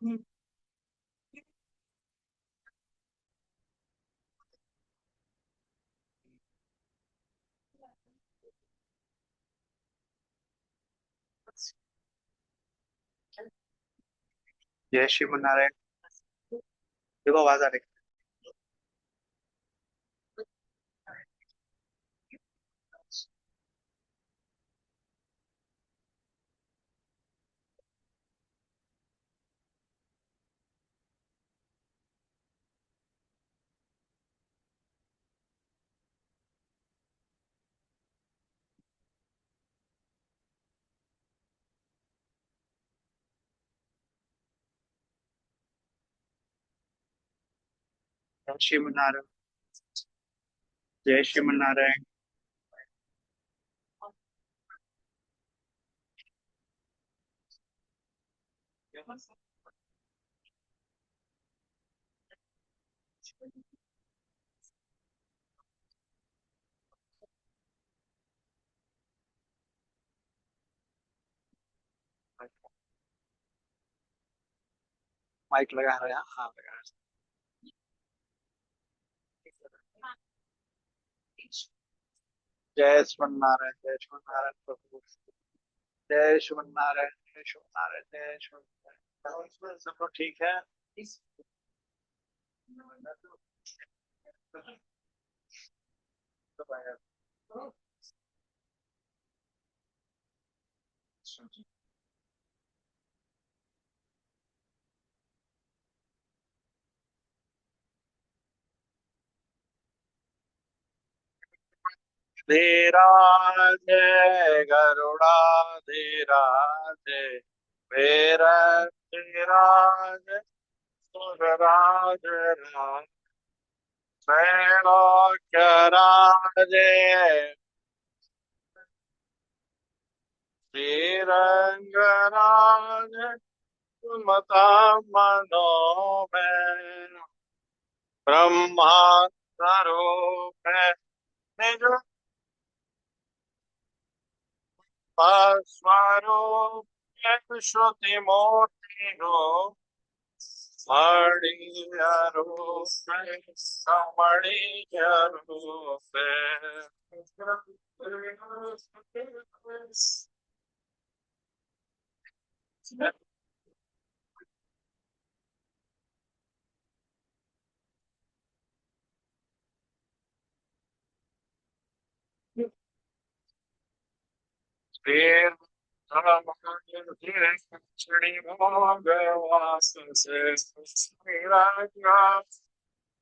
जय श्री नारायण। देखो आवाज आ रही है। जय श्री नारायण। जय श्री नारायण। माइक लगा रहे हैं, हाँ लगा रहे हैं। जय श्री नारायण। जय श्री नारायण प्रभु। जय श्री नारायण। जय श्री नारायण। जय श्री नारायण। सब लोग ठीक है। धीराज गरुड़ाधीराज धीराज सुरराज राज त्रैलोक्यराज श्रीरंगराज सुमता मनोमय ब्रह्मा स्वरूप निज स्वरूप श्रुति मूर्ति रूप मणि रूप समणि रूप। फिर श्री भगवास से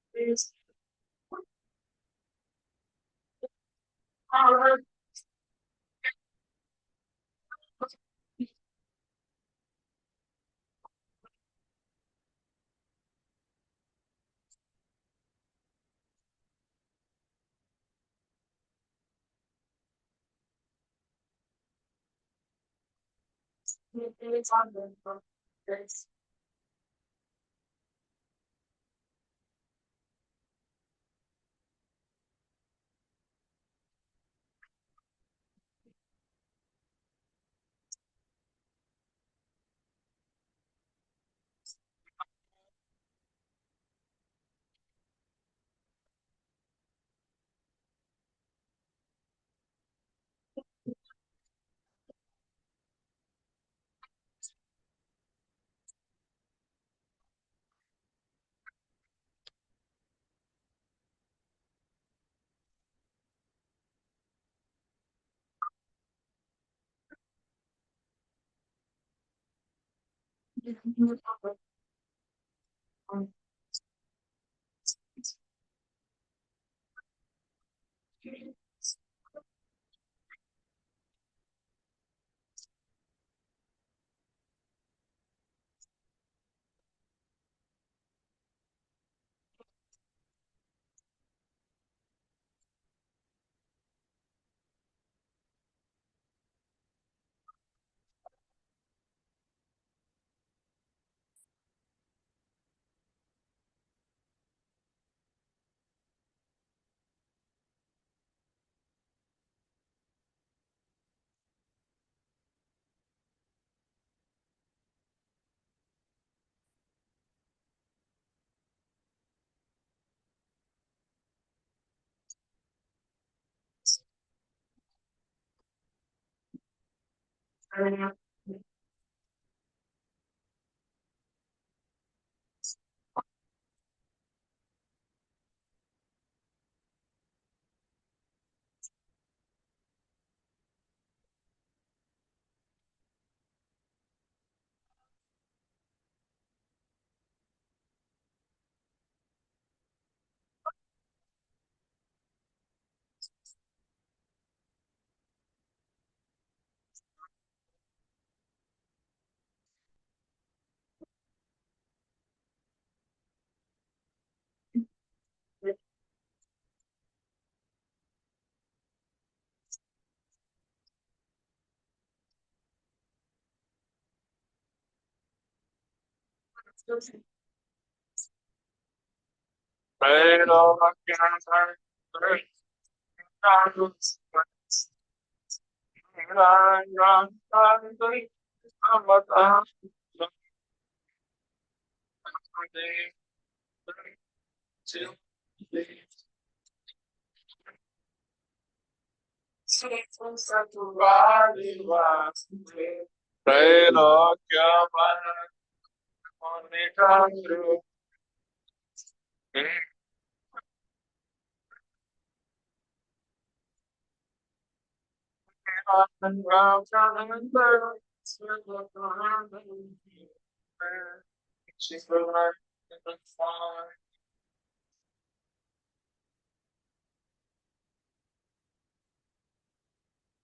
त्रैलोक्य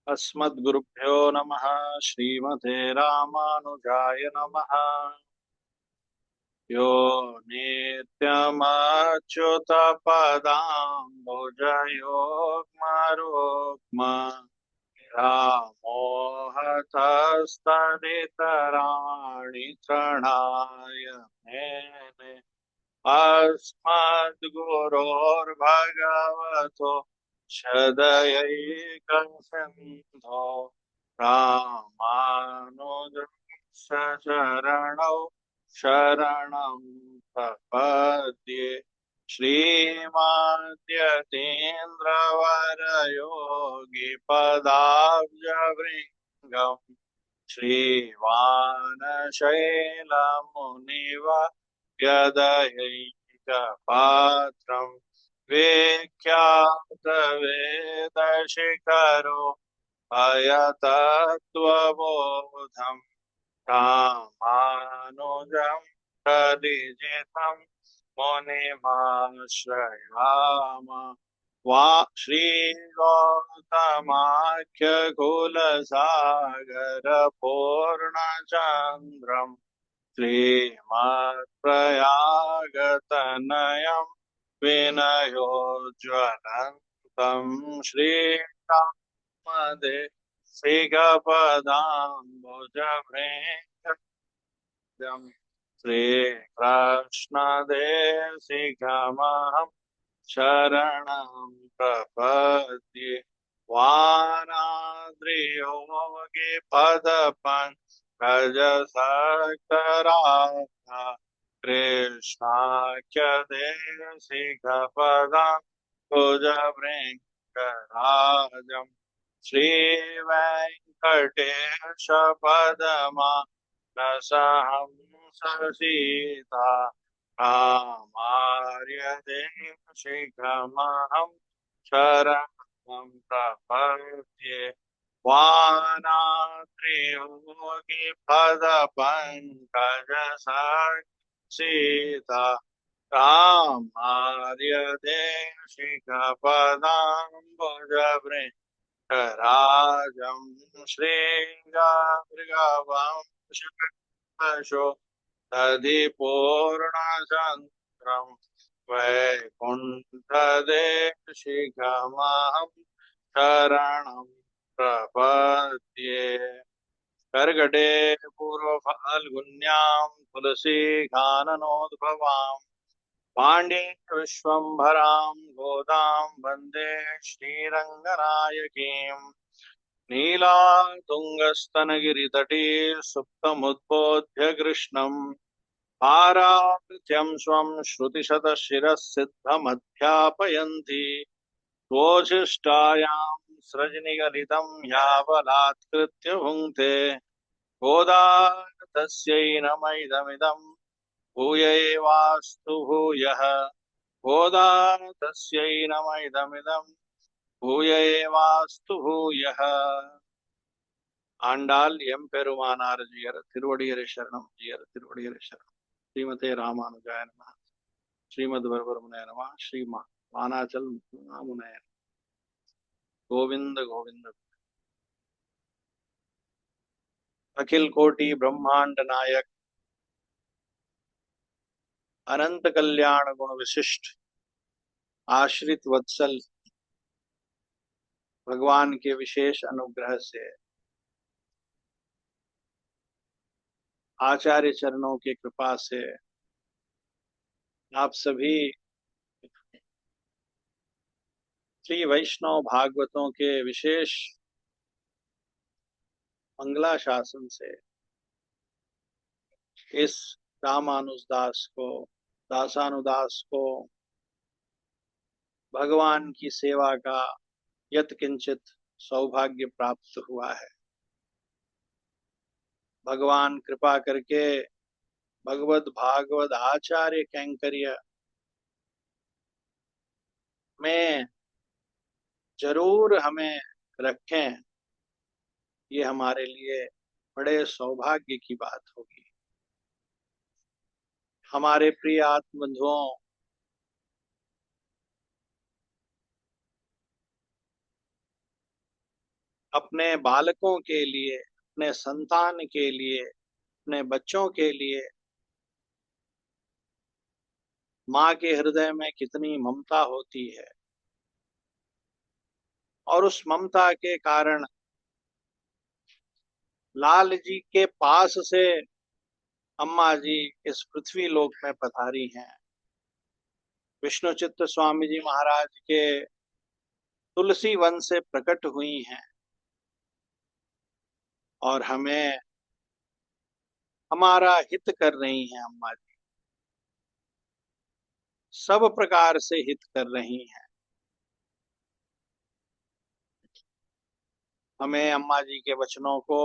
अस्मद्गुरुभ्यो नमः। श्रीमते रामानुजाय नमः। यो नित्यमच्युतपदाम्बुजयोक्मरुक्म व्यामोहतस्तदितराणि तृणाय मेने अस्मद्गुरोर्भगवतो सदयैकसिन्धो रामानुजस्य चरणौ शरणं प्रपद्ये। श्रीमद्यतीन्द्रवरयोगिपदाब्जभृङ्गम् श्रीवानशैलमुनिव यदयैकपात्रं विख्यातवेदशिखरो अयतत्त्वबोधं रामानुजं कलिजितं मुनिमाश्रयाम। वा श्रीगौतमाख्यकुलसागरपूर्णचन्द्रम् श्रीमत्प्रयागतनयं विनयोज्ज्वलन्तं श्रीरामदेशिकपदाम्बुजभृङ्गम् श्रीकृष्णदेशिकमहं शरणं प्रपद्ये। वानाद्रियोगिपदपङ्कजसक्तराधा कृष्णाख्यदेशिकपदां भुजभृङ्गराजम् श्रीवेङ्कटेशपदमा रसहं ससीता रामार्यदेशिकमहं शरणं प्रपद्ये। वानात्रियोगिपदपङ्कजसक्तसीता रामार्यदेशिकपदाम्बुजभृङ्गराजम् श्रीगार्गवंशो दधिपूर्णचन्द्रं वैकुण्ठदेशिकमहं शरणं प्रपद्ये। कर्कटे पूर्वफाल्गुन्यां तुलसीकाननोद्भवाम् पाण्डे विश्वम्भरां गोदां वन्दे श्रीरङ्गनायकीम्। नीलातुङ्गस्तनगिरितटे सुप्तमुद्बोध्य कृष्णम् पारात्यं स्वं श्रुतिशतशिरः सिद्धमध्यापयन्ति। स्वोच्छिष्टायां सृजनिगलितं ह्याबलात्कृत्य भुङ्क्ते गोदा तस्यै नमैदमिदं भूय एवास्तु भूयः गोदा तस्यै नमैदमिदं भूय एवास्तु भूयः. ஆண்டாள் எம்பெருமானார் ஜியர் திருவடியரை சரணம் ஜியர் திருவடியரை சரணம். ஸ்ரீமதே ராமானுஜாய நமः. ஸ்ரீமத் வரவரமுனே நமः. ஸ்ரீமா வானாச்சல் முனே. गोविंद गोविंद. अखिल कोटि ब्रह्मांड नायक अनंत कल्याण गुण विशिष्ट आश्रित वत्सल भगवान के विशेष अनुग्रह से आचार्य चरणों की कृपा से आप सभी श्री वैष्णव भागवतों के विशेष मंगला शासन से इस रामानुजदास को दासानुदास को भगवान की सेवा का यत किंचित सौभाग्य प्राप्त हुआ है. भगवान कृपा करके भगवत भागवत आचार्य कैंकर्य में जरूर हमें रखें, ये हमारे लिए बड़े सौभाग्य की बात होगी. हमारे प्रिय आत्मबंधुओं, अपने बालकों के लिए, अपने संतान के लिए, अपने बच्चों के लिए माँ के हृदय में कितनी ममता होती है, और उस ममता के कारण लाल जी के पास से अम्मा जी इस पृथ्वी लोक में पधारी हैं. विष्णु चित्त स्वामी जी महाराज के तुलसी वन से प्रकट हुई हैं और हमें हमारा हित कर रही हैं. अम्मा जी सब प्रकार से हित कर रही हैं. हमें अम्मा जी के वचनों को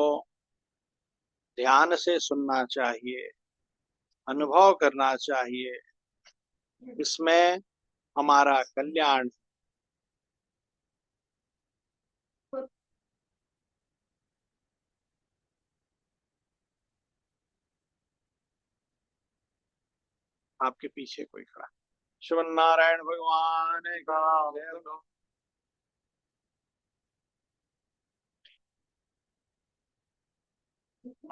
ध्यान से सुनना चाहिए, अनुभव करना चाहिए. इसमें हमारा कल्याण. आपके पीछे कोई खड़ा. श्रीमन नारायण भगवान का.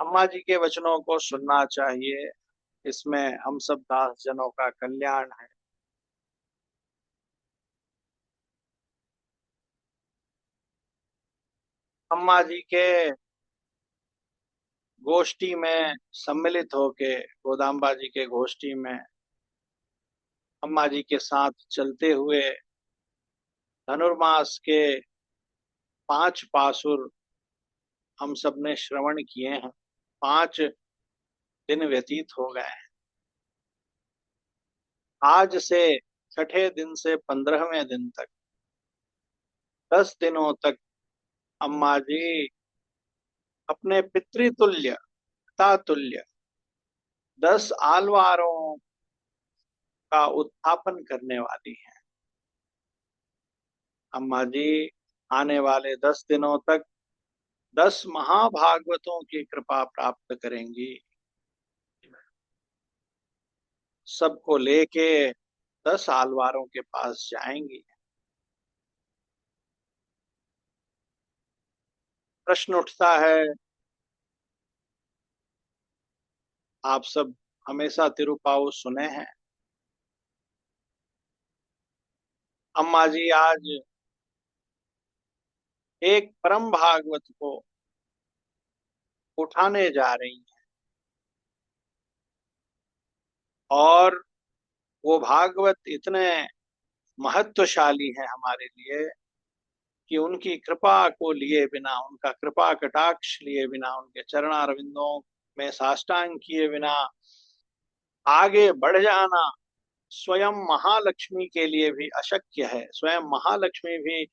अम्मा जी के वचनों को सुनना चाहिए. इसमें हम सब दास जनों का कल्याण है. अम्मा जी के गोष्ठी में सम्मिलित होके, गोदाम्बा जी के गोष्ठी में अम्मा जी के साथ चलते हुए धनुर्मास के 5 पासुर हम सब ने श्रवण किए हैं. 5 दिन व्यतीत हो गए हैं. आज से छठे दिन से 15वें दिन तक 10 दिनों तक अम्मा जी अपने पितृतुल्य, पितातुल्य 10 आलवारों का उत्थापन करने वाली हैं. अम्मा जी आने वाले 10 दिनों तक 10 महाभागवतों की कृपा प्राप्त करेंगी. सबको लेके 10 आलवारों के पास जाएंगी. प्रश्न उठता है, आप सब हमेशा तिरुपाव सुने हैं. अम्मा जी आज एक परम भागवत को उठाने जा रही हैं, और वो भागवत इतने महत्वशाली है हमारे लिए कि उनकी कृपा को लिए बिना, उनका कृपा कटाक्ष लिए बिना, उनके चरणारविंदों में साष्टांग किए बिना आगे बढ़ जाना स्वयं महालक्ष्मी के लिए भी अशक्य है. स्वयं महालक्ष्मी भी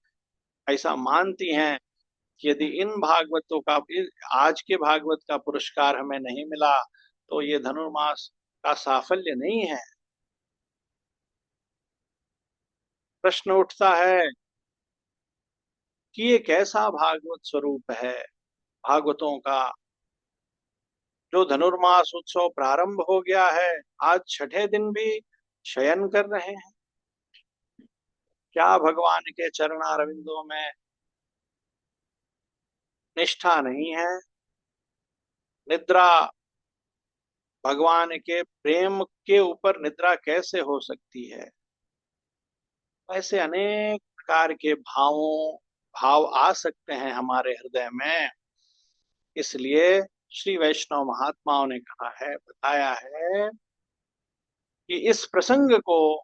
ऐसा मानती हैं कि यदि इन भागवतों का, आज के भागवत का पुरस्कार हमें नहीं मिला तो ये धनुर्मास का साफल्य नहीं है। प्रश्न उठता है कि ये कैसा भागवत स्वरूप है भागवतों का। जो धनुर्मास उत्सव प्रारंभ हो गया है, आज छठे दिन भी शयन कर रहे हैं। क्या भगवान के चरणारविंदों में निष्ठा नहीं है? निद्रा, भगवान के प्रेम के ऊपर निद्रा कैसे हो सकती है? ऐसे अनेक प्रकार के भाव आ सकते हैं हमारे हृदय में। इसलिए श्री वैष्णव महात्माओं ने कहा है, बताया है कि इस प्रसंग को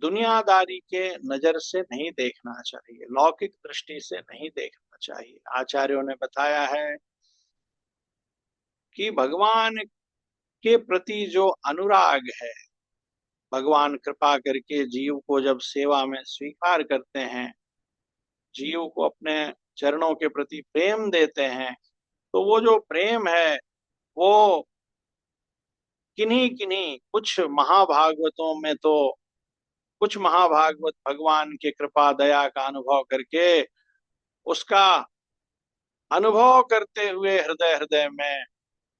दुनियादारी के नजर से नहीं देखना चाहिए, लौकिक दृष्टि से नहीं देखना चाहिए। आचार्यों ने बताया है कि भगवान के प्रति जो अनुराग है, भगवान कृपा करके जीव को जब सेवा में स्वीकार करते हैं, जीव को अपने चरणों के प्रति प्रेम देते हैं, तो वो जो प्रेम है वो किन्हीं किन्हीं कुछ महाभागवतों में तो, कुछ महाभागवत भगवान के कृपा दया का अनुभव करके, उसका अनुभव करते हुए हृदय हृदय में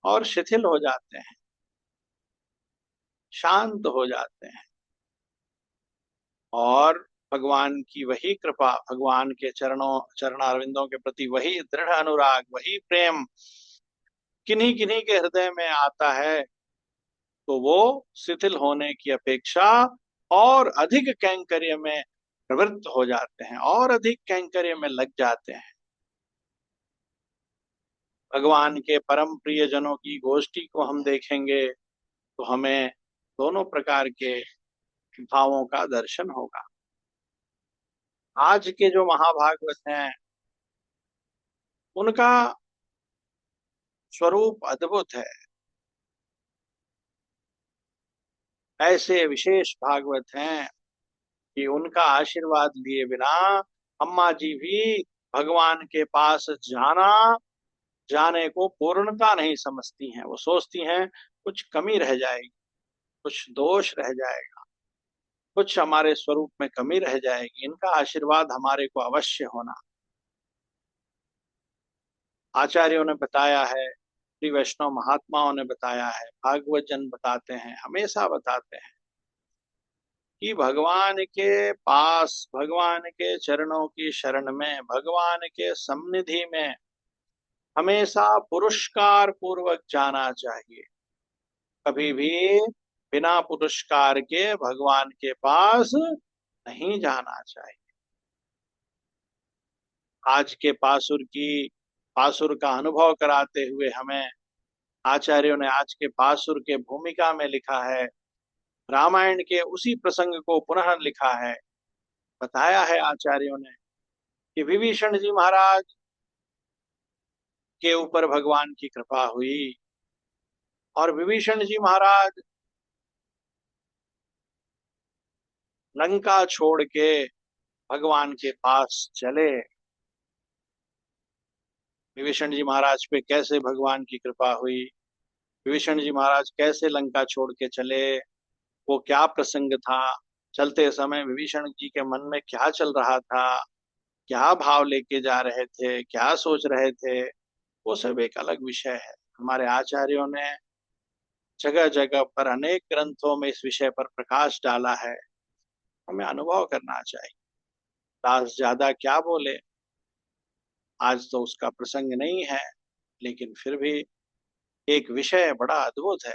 और शिथिल हो जाते हैं, शांत हो जाते हैं। और भगवान की वही कृपा, भगवान के चरणारविंदों के प्रति वही दृढ़ अनुराग, वही प्रेम किन्हीं किन्हीं के हृदय में आता है, तो वो शिथिल होने की अपेक्षा और अधिक कैंकर्य में प्रवृत्त हो जाते हैं, और अधिक कैंकर्य में लग जाते हैं। भगवान के परम प्रिय जनों की गोष्ठी को हम देखेंगे तो हमें दोनों प्रकार के भावों का दर्शन होगा। आज के जो महाभागवत हैं उनका स्वरूप अद्भुत है। ऐसे विशेष भागवत हैं कि उनका आशीर्वाद लिए बिना अम्मा जी भी भगवान के पास जाने को पूर्णता नहीं समझती हैं। वो सोचती हैं कुछ कमी रह जाएगी, कुछ दोष रह जाएगा, कुछ हमारे स्वरूप में कमी रह जाएगी, इनका आशीर्वाद हमारे को अवश्य होना। आचार्यों ने बताया है, श्री वैष्णव महात्माओं ने बताया है, भागवत जन बताते हैं, हमेशा बताते हैं कि भगवान के पास, भगवान के चरणों की शरण में, भगवान के सन्निधि में हमेशा पुरस्कार पूर्वक जाना चाहिए। कभी भी बिना पुरस्कार के भगवान के पास नहीं जाना चाहिए। आज के पासुर का अनुभव कराते हुए हमें आचार्यों ने आज के पासुर के भूमिका में लिखा है, रामायण के उसी प्रसंग को पुनः लिखा है। बताया है आचार्यों ने कि विभीषण जी महाराज के ऊपर भगवान की कृपा हुई, और विभीषण जी महाराज लंका छोड़ के भगवान के पास चले। विभीषण जी महाराज पे कैसे भगवान की कृपा हुई, विभीषण जी महाराज कैसे लंका छोड़ के चले, वो क्या प्रसंग था, चलते समय विभीषण जी के मन में क्या चल रहा था, क्या भाव लेके जा रहे थे, क्या सोच रहे थे, वो सब एक अलग विषय है। हमारे आचार्यों ने जगह जगह पर अनेक ग्रंथों में इस विषय पर प्रकाश डाला है, हमें अनुभव करना चाहिए। दास ज्यादा क्या बोले, आज तो उसका प्रसंग नहीं है, लेकिन फिर भी एक विषय बड़ा अद्भुत है।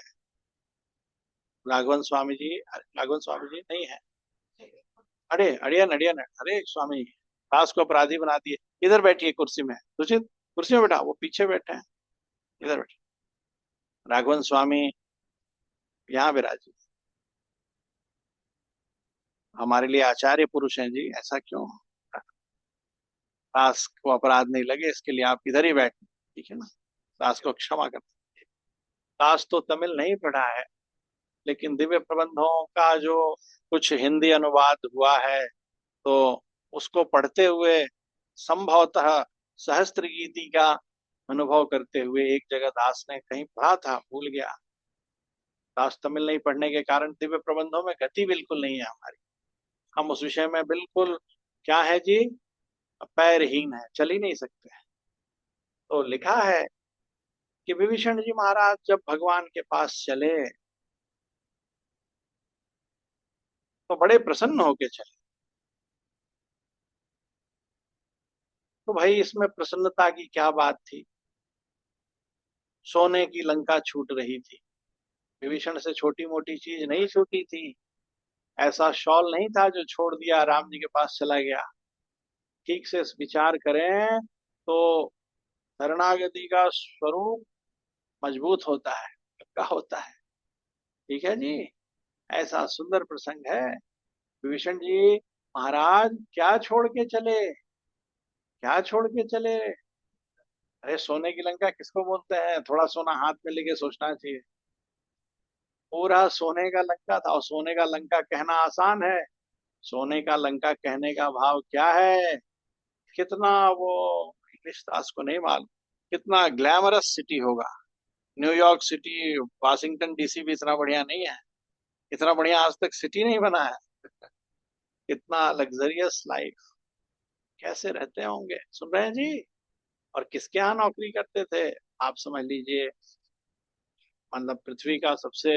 राघवन स्वामी जी नहीं है, अरे अड़ियन अड़ियन, अरे स्वामी दास को अपराधी बना दिए। इधर बैठिए कुर्सी में, सुचित कुर्सी में बैठा, वो पीछे बैठे हैं, इधर बैठे। राघवन स्वामी यहाँ विराजी, हमारे लिए आचार्य पुरुष हैं जी, ऐसा क्यों? दास को अपराध नहीं लगे इसके लिए आप इधर ही बैठे, ठीक है ना? दास को क्षमा कर। दास तो तमिल नहीं पढ़ा है, लेकिन दिव्य प्रबंधों का जो कुछ हिंदी अनुवाद हुआ है, तो उसको पढ़ते हुए संभवतः सहस्त्र गीति का अनुभव करते हुए एक जगह दास ने कहीं पढ़ा था, भूल गया। दास तमिल नहीं पढ़ने के कारण दिव्य प्रबंधों में गति बिल्कुल नहीं है हमारी। हम उस विषय में बिल्कुल क्या है जी, पैरहीन है, चल ही नहीं सकते। तो लिखा है कि विभीषण जी महाराज जब भगवान के पास चले तो बड़े प्रसन्न होके चले। तो भाई इसमें प्रसन्नता की क्या बात थी? सोने की लंका छूट रही थी, विभीषण से छोटी मोटी चीज नहीं छूटी थी। ऐसा शॉल नहीं था जो छोड़ दिया राम जी के पास चला गया। ठीक से विचार करें तो शरणागति का स्वरूप मजबूत होता है, पक्का होता है। ठीक है जी, ऐसा सुंदर प्रसंग है। विभीषण जी महाराज क्या छोड़ के चले, क्या छोड़ के चले? अरे सोने की लंका किसको बोलते हैं? थोड़ा सोना हाथ में लेके सोचना चाहिए। पूरा सोने का लंका था, और सोने का लंका कहना आसान है, सोने का लंका कहने का भाव क्या है? कितना वो, इंग्लिश दास को नहीं मालूम, कितना ग्लैमरस सिटी होगा। न्यूयॉर्क सिटी, वाशिंगटन डीसी भी इतना बढ़िया नहीं है, इतना बढ़िया आज तक सिटी नहीं बना है। कितना लग्जरियस लाइफ, कैसे रहते होंगे? सुन रहे हैं जी? और किसके यहाँ नौकरी करते थे? आप समझ लीजिए, मतलब पृथ्वी का सबसे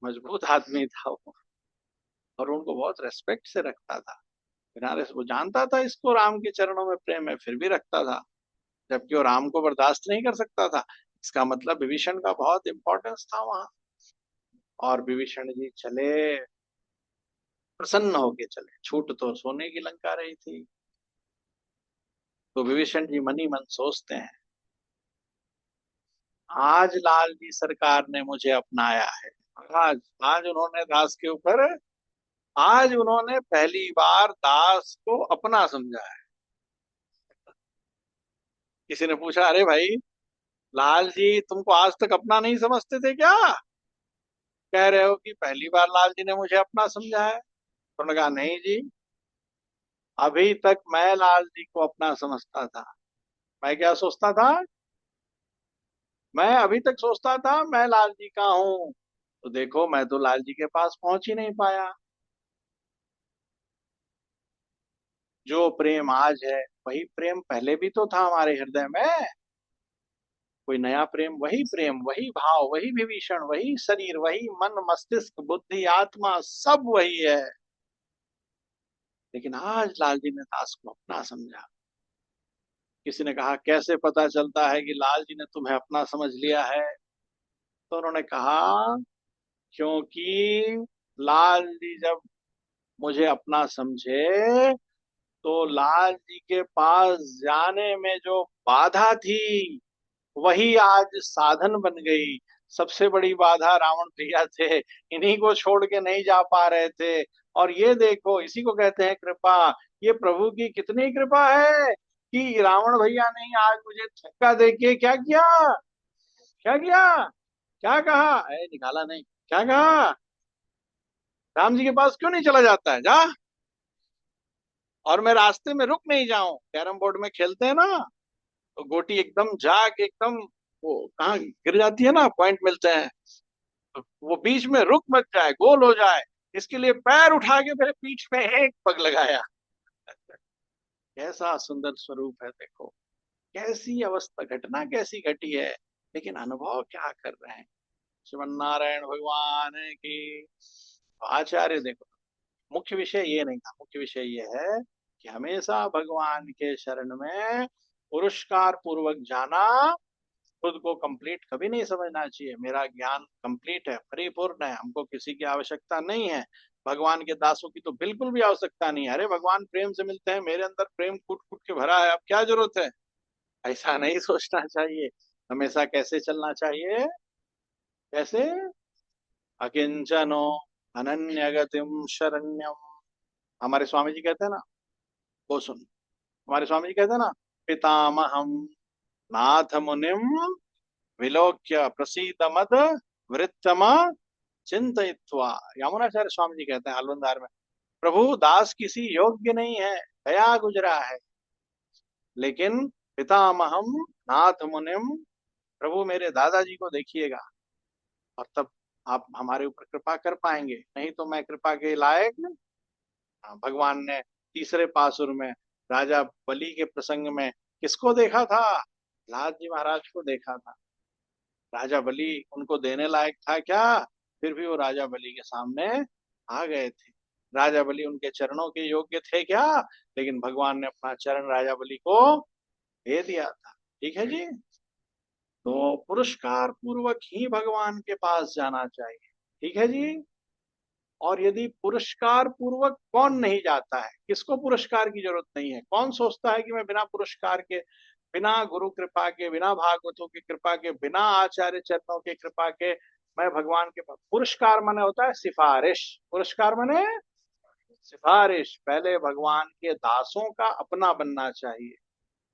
मजबूत आदमी था वो, और उनको बहुत रेस्पेक्ट से रखता था। बिना वो जानता था इसको राम के चरणों में प्रेम है, फिर भी रखता था, जबकि वो राम को बर्दाश्त नहीं कर सकता था। इसका मतलब विभीषण का बहुत इंपॉर्टेंस था वहां। और विभीषण जी चले, प्रसन्न होके चले, छूट तो सोने की लंका रही थी। तो विभीषण जी मनी मन सोचते हैं, आज लाल जी सरकार ने मुझे अपनाया है। आज आज उन्होंने दास के ऊपर, आज उन्होंने पहली बार दास को अपना समझा है। किसी ने पूछा, अरे भाई लाल जी तुमको आज तक अपना नहीं समझते थे क्या? कह रहे हो कि पहली बार लाल जी ने मुझे अपना समझा है। तो उन्होंने कहा, नहीं जी, अभी तक मैं लाल जी को अपना समझता था। मैं क्या सोचता था? मैं अभी तक सोचता था मैं लाल जी का हूं। तो देखो मैं तो लाल जी के पास पहुंच ही नहीं पाया। जो प्रेम आज है वही प्रेम पहले भी तो था हमारे हृदय में। कोई नया प्रेम, वही प्रेम, वही भाव, वही विभीषण, वही शरीर, वही मन मस्तिष्क बुद्धि आत्मा, सब वही है। लेकिन आज लाल जी ने दास को अपना समझा। किसी ने कहा, कैसे पता चलता है कि लाल जी ने तुम्हें अपना समझ लिया है? तो उन्होंने कहा, क्योंकि लाल जी जब मुझे अपना समझे तो लाल जी के पास जाने में जो बाधा थी वही आज साधन बन गई। सबसे बड़ी बाधा रावण भैया थे, इन्हीं को छोड़ के नहीं जा पा रहे थे। और ये देखो, इसी को कहते हैं कृपा। ये प्रभु की कितनी कृपा है कि रावण भैया ने आज मुझे धक्का दे के क्या किया, क्या किया, क्या कहा, निकाला नहीं, क्या कहा, राम जी के पास क्यों नहीं चला जाता है, जा। और मैं रास्ते में रुक नहीं जाऊं, कैरम बोर्ड में खेलते हैं ना, तो गोटी एकदम जाके एकदम वो कहाँ गिर जाती है ना, पॉइंट मिलते हैं, तो वो बीच में रुक मत जाए, गोल हो जाए, इसके लिए पैर उठा के मेरे पीठ पे एक पग लगाया। कैसा सुंदर स्वरूप है, देखो कैसी अवस्था, घटना कैसी घटी है, लेकिन अनुभव क्या कर रहे हैं। श्रीमन नारायण भगवान की। आचार्य देखो, मुख्य विषय ये नहीं था, मुख्य विषय ये है कि हमेशा भगवान के शरण में पुरस्कार पूर्वक जाना। खुद को कंप्लीट कभी नहीं समझना चाहिए, मेरा ज्ञान कंप्लीट है, परिपूर्ण है, हमको किसी की आवश्यकता नहीं है। भगवान के दासों की तो बिल्कुल भी आवश्यकता नहीं है। अरे भगवान प्रेम से मिलते हैं, मेरे अंदर प्रेम कूट कूट के भरा है, अब क्या जरूरत है? ऐसा नहीं सोचना चाहिए। हमेशा कैसे चलना चाहिए? कैसे? अकिंचनो अनन्य गतिम शरण्यम। हमारे स्वामी जी कहते हैं ना, वो सुन, हमारे स्वामी जी कहते हैं ना, पितामहम नाथ मुनिम विलोक्य प्रसीद मद वृत्तम चिंतयित्वा। यमुनाचार्य स्वामी जी कहते हैं अलवंदार में, प्रभु दास किसी योग्य नहीं है, गया गुजरा है, लेकिन पितामहम नाथ मुनिम, प्रभु मेरे दादाजी को देखिएगा और तब आप हमारे ऊपर कृपा कर पाएंगे, नहीं तो मैं कृपा के लायक। हाँ, भगवान ने तीसरे पासुर में राजा बलि के प्रसंग में किसको देखा था? लाल जी महाराज को देखा था। राजा बलि उनको देने लायक था क्या? फिर भी वो राजा बलि के सामने आ गए थे। राजा बलि उनके चरणों के योग्य थे क्या? लेकिन भगवान ने अपना चरण राजा बलि को दे दिया था। ठीक है जी। तो पुरस्कार पूर्वक ही भगवान के पास जाना चाहिए। ठीक है जी। और यदि पुरस्कार पूर्वक कौन नहीं जाता है, किसको पुरस्कार की जरूरत नहीं है, कौन सोचता है कि मैं बिना पुरस्कार के, बिना गुरु कृपा के, बिना भागवतों की कृपा के, बिना आचार्य चरणों के कृपा के मैं भगवान के पास। पुरस्कार माने होता है सिफारिश। पुरस्कार माने सिफारिश। पहले भगवान के दासों का अपना बनना चाहिए।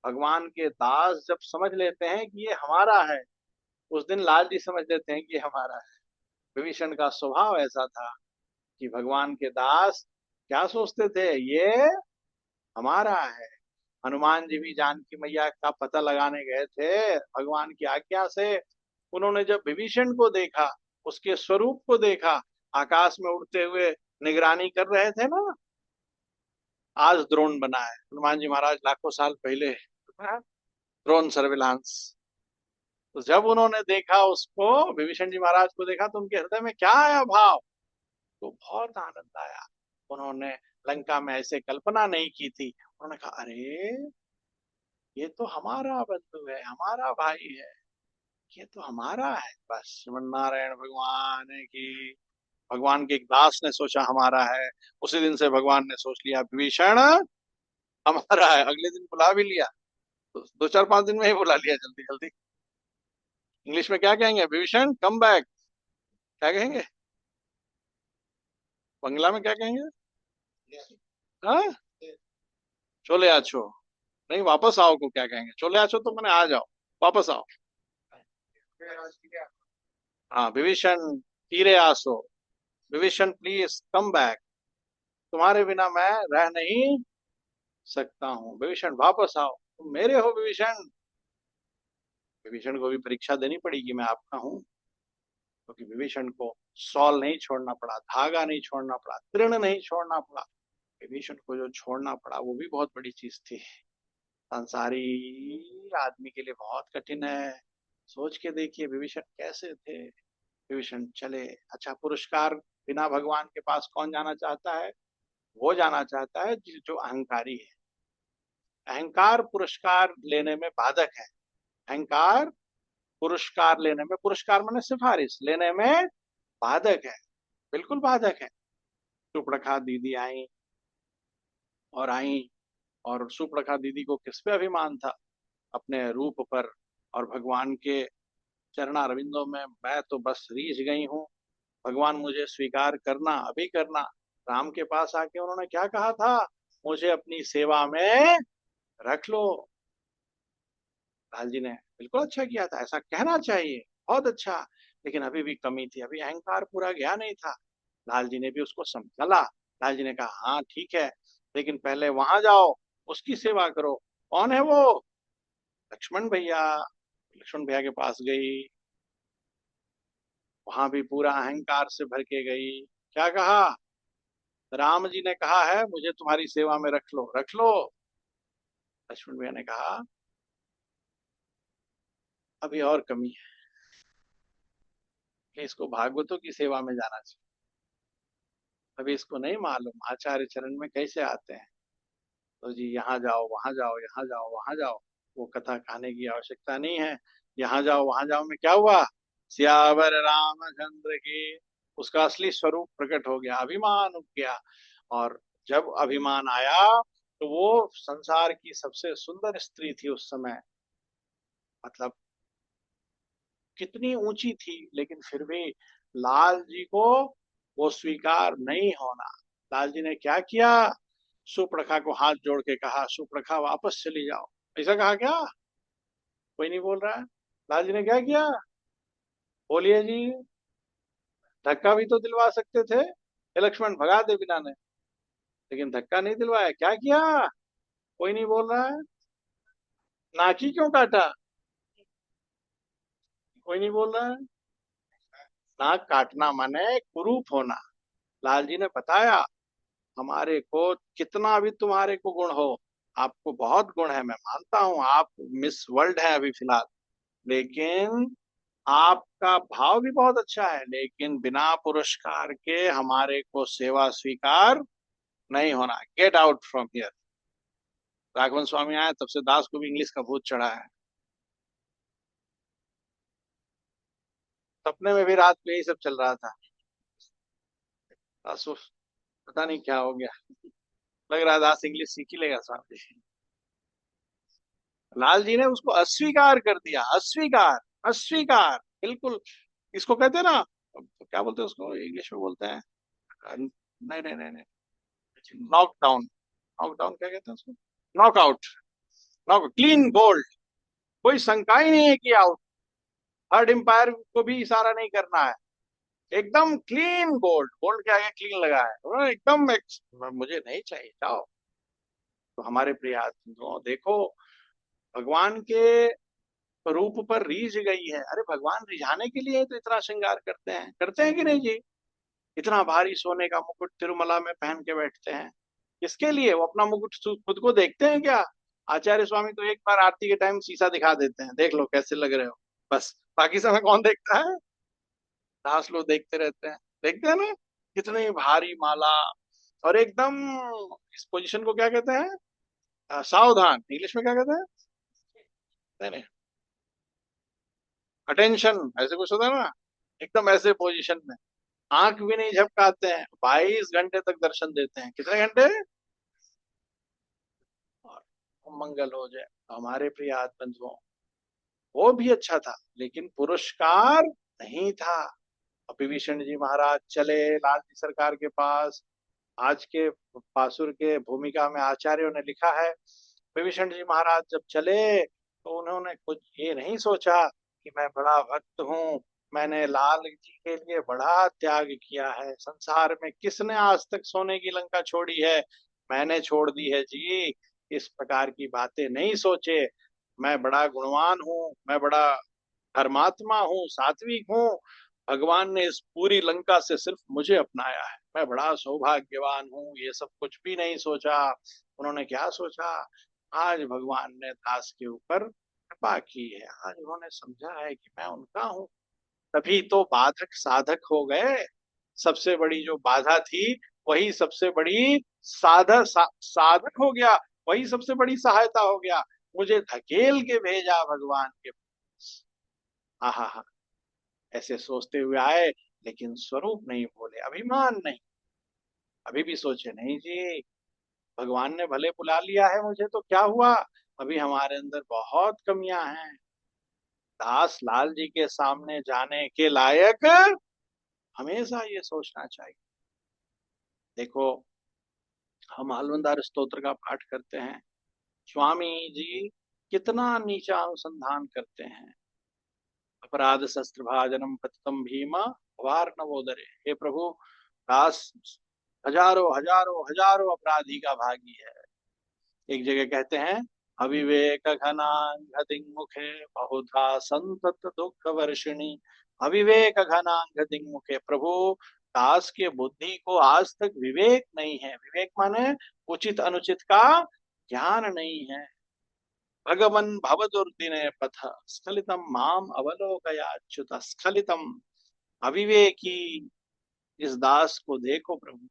भगवान के दास जब समझ लेते हैं कि ये हमारा है, उस दिन लाल जी समझ लेते हैं कि ये हमारा है। विभीषण का स्वभाव ऐसा था कि भगवान के दास क्या सोचते थे, ये हमारा है। हनुमान जी भी जानकी मैया का पता लगाने गए थे भगवान की आज्ञा से। उन्होंने जब विभीषण को देखा, उसके स्वरूप को देखा, आकाश में उड़ते हुए निगरानी कर रहे थे ना, आज ड्रोन बना है, हनुमान जी महाराज लाखों साल पहले ड्रोन सर्विलांस। तो जब उन्होंने देखा उसको, विभीषण जी महाराज को देखा, तो उनके हृदय में क्या आया भाव? तो बहुत आनंद आया। उन्होंने लंका में ऐसे कल्पना नहीं की थी। उन्होंने कहा, अरे ये तो हमारा बंधु है, हमारा भाई है, ये तो हमारा है। बस श्रीमन नारायण भगवान की। भगवान के एक दास ने सोचा हमारा है, उसी दिन से भगवान ने सोच लिया विभीषण हमारा है। अगले दिन बुला भी लिया, तो 2 4 5 दिन में ही बुला लिया, जल्दी जल्दी। इंग्लिश में क्या कहेंगे? Vibhishan come back. क्या कहेंगे बंगला में? क्या कहेंगे? हाँ, चले आछो। नहीं, वापस आओ को क्या कहेंगे? चले आछो तो मैंने आ जाओ, वापस आओ। हाँ, विभीषण तीरे आसो, विभीषण प्लीज कम बैक, तुम्हारे बिना मैं रह नहीं सकता हूँ, विभीषण वापस आओ, तुम मेरे हो विभीषण। विभीषण को भी परीक्षा देनी पड़ेगी, मैं आपका हूँ। क्योंकि विभीषण को सॉल नहीं छोड़ना पड़ा, धागा नहीं छोड़ना पड़ा, तृण नहीं छोड़ना पड़ा। विभीषण को जो छोड़ना पड़ा वो भी बहुत बड़ी चीज थी। संसारी आदमी के लिए बहुत कठिन है। सोच के देखिए विभीषण कैसे थे। विभीषण चले। अच्छा, पुरस्कार बिना भगवान के पास कौन जाना चाहता है? वो जाना चाहता है जो अहंकारी है। अहंकार पुरस्कार लेने में बाधक है। अहंकार पुरस्कार लेने में, पुरस्कार माने सिफारिश लेने में बाधक है, बिल्कुल बाधक है। सुपर्णखा दीदी आई और आई, और सुपर्णखा दीदी को किस पे अभिमान था? अपने रूप पर और भगवान के चरणारविंदों में। मैं तो बस रीझ गई हूँ, भगवान मुझे स्वीकार करना, अभी करना। राम के पास आके उन्होंने क्या कहा था? मुझे अपनी सेवा में रख लो। लाल जी ने बिल्कुल अच्छा किया था, ऐसा कहना चाहिए, बहुत अच्छा। लेकिन अभी भी कमी थी, अभी अहंकार पूरा गया नहीं था। लाल जी ने भी उसको समझा। लाल जी ने कहा, हाँ ठीक है, लेकिन पहले वहां जाओ, उसकी सेवा करो। कौन है वो? लक्ष्मण भैया। लक्ष्मण भैया के पास गई, वहां भी पूरा अहंकार से भर के गई। क्या कहा? राम जी ने कहा है मुझे तुम्हारी सेवा में रख लो, रख लो। लक्ष्मण भैया ने कहा, अभी और कमी है कि इसको भागवतों की सेवा में जाना चाहिए। अभी इसको नहीं मालूम आचार्य चरण में कैसे आते हैं। तो जी यहाँ जाओ, वहां जाओ, यहाँ जाओ, वहां जाओ, वो कथा कहने की आवश्यकता नहीं है। यहाँ जाओ, वहां जाओ में क्या हुआ? सियावर रामचंद्र की, उसका असली स्वरूप प्रकट हो गया, अभिमान उठ गया। और जब अभिमान आया, तो वो संसार की सबसे सुंदर स्त्री थी उस समय। मतलब कितनी ऊंची थी, लेकिन फिर भी लाल जी को वो स्वीकार नहीं होना। लाल जी ने क्या किया? सुपर्णखा को हाथ जोड़ के कहा, सुपर्णखा वापस चली जाओ। ऐसा कहा क्या? कोई नहीं बोल रहा है। लाल जी ने क्या किया? बोलिए जी। धक्का भी तो दिलवा सकते थे, ये लक्ष्मण भगा दे बिना ने। लेकिन धक्का नहीं दिलवाया। क्या किया? कोई नहीं बोल रहा है। नाक ही क्यों काटा? कोई नहीं बोल रहा है। नाक काटना माने कुरूप होना। लाल जी ने बताया हमारे को, कितना भी तुम्हारे को गुण हो, आपको बहुत गुण है, मैं मानता हूं आप मिस वर्ल्ड है अभी फिलहाल, लेकिन आपका भाव भी बहुत अच्छा है, लेकिन बिना पुरस्कार के हमारे को सेवा स्वीकार नहीं होना। Get out from here. Raghavan Swami आए तब से दास को भी इंग्लिश का भूत चढ़ा है। सपने में भी रात में यही सब चल रहा था। दास पता नहीं क्या हो गया, लग रहा है दास इंग्लिश सीख ही लेगा स्वामी जी। लाल जी ने उसको अस्वीकार कर दिया। अस्वीकार, अस्वीकार, बिल्कुल। इसको कहते हैं ना, क्या बोलते हैं उसको, इंग्लिश में बोलते हैं, नहीं नहीं नहीं नहीं, नॉकडाउन। नॉकडाउन क्या कहते हैं उसको? नॉकआउट। Knock, clean bowled. कोई शंका ही नहीं है कि आउट। थर्ड एम्पायर को भी इशारा नहीं करना है। एकदम क्लीन बोल्ड। बोल्ड के आगे क्लीन लगा है, एकदम मुझे नहीं चाहिए, जाओ। तो हमारे प्रिय आदमियों देखो, भगवान के रूप पर रीझ गई है। अरे भगवान रिझाने के लिए तो इतना श्रृंगार करते हैं कि नहीं जी? इतना भारी सोने का मुकुट तिरुमला में पहन के बैठते हैं। किसके लिए? वो अपना मुकुट खुद को देखते हैं क्या? आचार्य स्वामी तो एक बार आरती के टाइम शीशा दिखा देते हैं, देख लो कैसे लग रहे हो, बस। बाकी समय कौन देखता है? दास लोग देखते रहते हैं। देखते हैं ना, कितनी भारी माला। और एकदम, इस पोजीशन को क्या कहते हैं? सावधान, इंग्लिश में क्या कहते हैं? नहीं नहीं, अटेंशन, ऐसे कुछ होता है ना। एकदम ऐसे पोजीशन में, आंख भी नहीं झपकाते हैं, 22 घंटे तक दर्शन देते हैं। कितने घंटे? और मंगल हो जाए। हमारे प्रिय बंधुओं, वो भी अच्छा था, लेकिन पुरस्कार नहीं था। विभीषण जी महाराज चले लाल जी सरकार के पास। आज के पासुर के भूमिका में आचार्यों ने लिखा है, विभीषण जी महाराज जब चले तो उन्होंने कुछ ये नहीं सोचा कि मैं बड़ा भक्त हूँ, मैंने लाल जी के लिए बड़ा त्याग किया है। संसार में किसने आज तक सोने की लंका छोड़ी है? मैंने छोड़ दी है जी। इस प्रकार की बातें नहीं सोचे। मैं बड़ा गुणवान हूँ, मैं बड़ा धर्मात्मा हूँ, सात्विक हूँ। भगवान ने इस पूरी लंका से सिर्फ मुझे अपनाया है, मैं बड़ा सौभाग्यवान हूँ। ये सब कुछ भी नहीं सोचा। उन्होंने क्या सोचा? आज भगवान ने दास के ऊपर कृपा की है, आज उन्होंने समझा है कि मैं उनका हूँ। तभी तो बाधक साधक हो गए। सबसे बड़ी जो बाधा थी वही सबसे बड़ी साधक हो गया। वही सबसे बड़ी सहायता हो गया। मुझे धकेल के भेजा भगवान के पास। हाँ हाँ हाँ, ऐसे सोचते हुए आए, लेकिन स्वरूप नहीं बोले, अभिमान नहीं। अभी भी सोचे नहीं जी, भगवान ने भले बुला लिया है मुझे तो क्या हुआ, अभी हमारे अंदर बहुत कमियां हैं। दास लाल जी के सामने जाने के लायक हमेशा ये सोचना चाहिए। देखो, हम हलवंदार स्तोत्र का पाठ करते हैं, स्वामी जी कितना नीचा अनुसंधान करते हैं। अपराध शस्त्र भाजनम पतितम भीम वार नवोदरे। हे प्रभु, दास हजारों हजारों हजारों अपराधी का भागी है। एक जगह कहते हैं, अविवेक घनांग मुखे बहुधा संतत दुख वर्षिणी। अविवेक घनांग मुखे, प्रभु दास के बुद्धि को आज तक विवेक नहीं है। विवेक माने उचित अनुचित का ज्ञान नहीं है। भगवन भवदुर्दिने पथ स्खलितम माम अवलोकयाच्युत स्खलितम। अविवेकी इस दास को देखो प्रभु।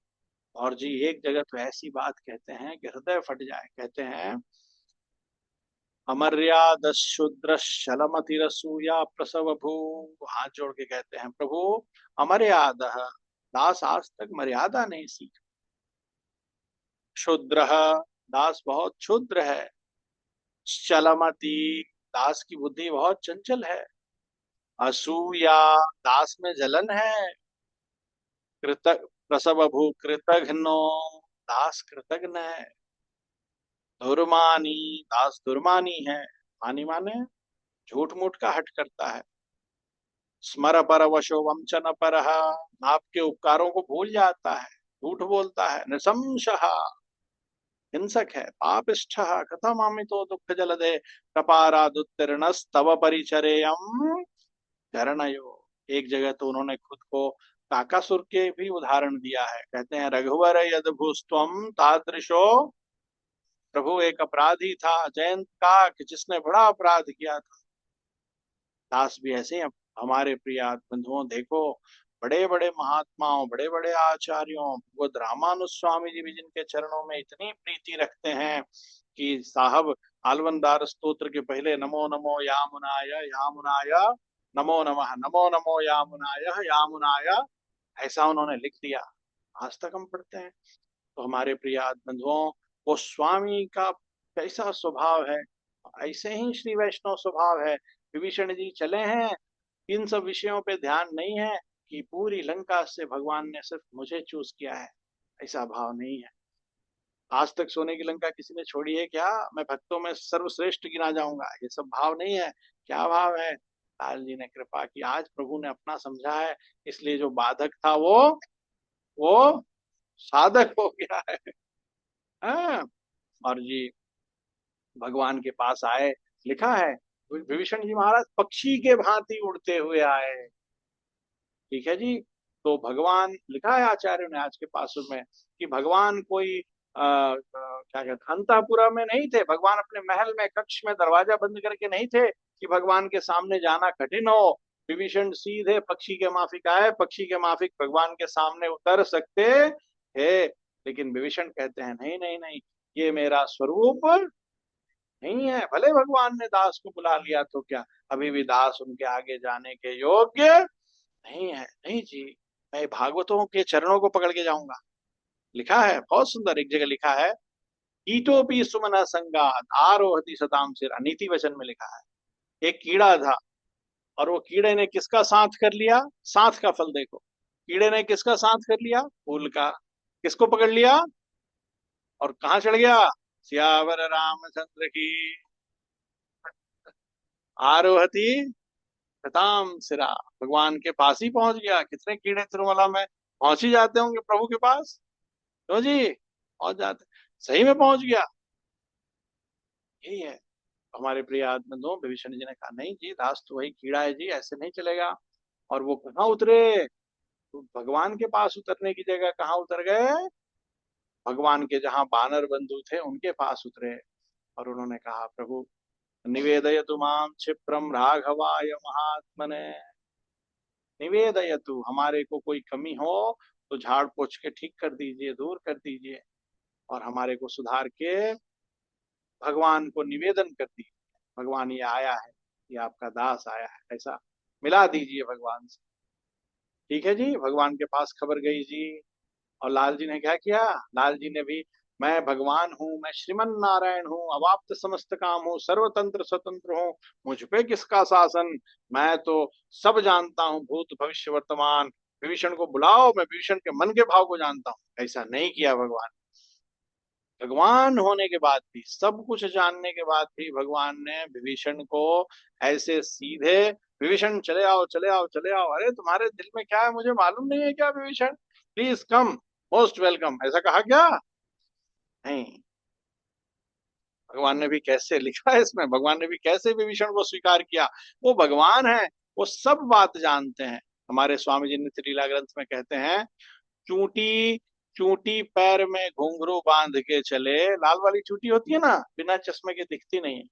और जी एक जगह तो ऐसी बात कहते हैं कि हृदय फट जाए। कहते हैं, अमर्याद शूद्र शलमतिरसूया प्रसव भू। हाथ जोड़ के कहते हैं, प्रभु अमर्याद, दास आज तक मर्यादा नहीं सीखा। क्षुद्र, दास बहुत क्षुद्र है। चलमती, दास की बुद्धि बहुत चंचल है। असूया, दास में जलन है। कृत प्रसव भू कृतघ्नो, दास कृतघ्न है। धुर्मानी, दास धुर्मानी है। मानी माने झूठ मूठ का हट करता है। स्मर पर वशो वंचन पर, आपके उपकारों को भूल जाता है। झूठ बोलता है, नृशंसः हिंसक है, पापिष्ठः कथमामितो दुःख जलधे कपारादुत्तीर्णस्तव परिचरेयम् धरणयो। एक जगह तो उन्होंने खुद को काकासुर के भी उदाहरण दिया है, कहते हैं रघुवर यदभूस्त्वम तादृशो। प्रभु एक अपराधी था जयंत का कि जिसने बड़ा अपराध किया था। दास भी ऐसे हैं। हमारे प्रिय बंधुओं देखो, बड़े बड़े महात्माओं, बड़े बड़े आचार्यों, वो रामानुज स्वामी जी भी जिनके चरणों में इतनी प्रीति रखते हैं कि साहब आलवंदार स्तोत्र के पहले नमो नमो यामुनाय यामुनाय नमो नमो यामुनाय यामुनाय, ऐसा उन्होंने लिख दिया। आज तक हम पढ़ते हैं। तो हमारे प्रिय बंधुओं, वो स्वामी का कैसा स्वभाव है, ऐसे ही श्री वैष्णव स्वभाव है। विभीषण जी चले हैं, इन सब विषयों पे ध्यान नहीं है कि पूरी लंका से भगवान ने सिर्फ मुझे चूज किया है, ऐसा भाव नहीं है। आज तक सोने की लंका किसी ने छोड़ी है क्या? मैं भक्तों में सर्वश्रेष्ठ गिना जाऊंगा, ये सब भाव नहीं है। क्या भाव है? लाल जी ने कृपा की, आज प्रभु ने अपना समझा है, इसलिए जो बाधक था वो साधक हो गया है। हाँ। और जी भगवान के पास आए, लिखा है विभीषण जी महाराज पक्षी के भांति उड़ते हुए आए। ठीक है जी। तो भगवान, लिखा है आचार्यों ने आज के पासुर में कि भगवान कोई क्या कहते अंतापुरा में नहीं थे, भगवान अपने महल में कक्ष में दरवाजा बंद करके नहीं थे कि भगवान के सामने जाना कठिन हो। विभीषण सीधे पक्षी के माफिक आए, पक्षी के माफिक भगवान के सामने उतर सकते थे। लेकिन विभीषण कहते हैं नहीं नहीं नहीं, ये मेरा स्वरूप नहीं है। भले भगवान ने दास को बुला लिया तो क्या, अभी भी दास उनके आगे जाने के योग्य नहीं है। नहीं जी, मैं भागवतों के चरणों को पकड़ के जाऊंगा। लिखा है बहुत सुंदर, एक जगह लिखा है कीटोपी सुमन संगात आरोहति सताम सिर, नीति वचन में लिखा है एक कीड़ा था, और वो कीड़े ने किसका साथ कर लिया? साथ का फल देखो, कीड़े ने किसका साथ कर लिया? फूल का। किसको पकड़ लिया और कहाँ चढ़ गया? सियावर रामचंद्र की आरोहति शताम सिरा, भगवान के पास ही पहुंच गया। कितने कीड़े तिरुमला में पहुंच ही जाते होंगे प्रभु के पास, क्यों जी? पहुंच जाते, सही में पहुंच गया। यही है। हमारे प्रिय बंधुओं, विभीषण जी ने कहा नहीं जी, दास तो वही कीड़ा है जी, ऐसे नहीं चलेगा। और वो कहाँ उतरे? तो भगवान के पास उतरने की जगह कहाँ उतर गए? भगवान के जहाँ बानर बंधु थे उनके पास उतरे। और उन्होंने कहा प्रभु निवेदयतु माम क्षिप्रम राघवाय महात्मने, निवेदयतु, हमारे को कोई कमी हो तो झाड़ पोछ के ठीक कर दीजिए, दूर कर दीजिए, और हमारे को सुधार के भगवान को निवेदन कर दीजिए। भगवान ये आया है, ये आपका दास आया है, ऐसा मिला दीजिए भगवान से। ठीक है जी। भगवान के पास खबर गई जी। और लाल जी ने क्या किया? लाल जी ने भी, मैं भगवान हूँ, मैं श्रीमन नारायण हूँ, अवाप्त समस्त काम हूँ, सर्वतंत्र स्वतंत्र हूँ, मुझ पे किसका शासन, मैं तो सब जानता हूँ, भूत भविष्य वर्तमान। विभीषण को बुलाओ, मैं विभीषण के मन के भाव को जानता हूँ। ऐसा नहीं किया भगवान। भगवान होने के बाद भी, सब कुछ जानने के बाद भी भगवान ने विभीषण को ऐसे सीधे, विभीषण चले आओ चले आओ चले आओ, अरे तुम्हारे दिल में क्या है मुझे मालूम नहीं है क्या Vibhishan, please come, most welcome, ऐसा कहा क्या? नहीं। भगवान ने भी कैसे, लिखा है इसमें, भगवान ने भी कैसे विभीषण को स्वीकार किया। वो भगवान है, वो सब बात जानते हैं। हमारे स्वामी जी ने लीला ग्रंथ में कहते हैं चूंटी चूंटी पैर में घुंघरू बांध के चले, लाल वाली चूंटी होती है ना, बिना चश्मे के दिखती नहीं,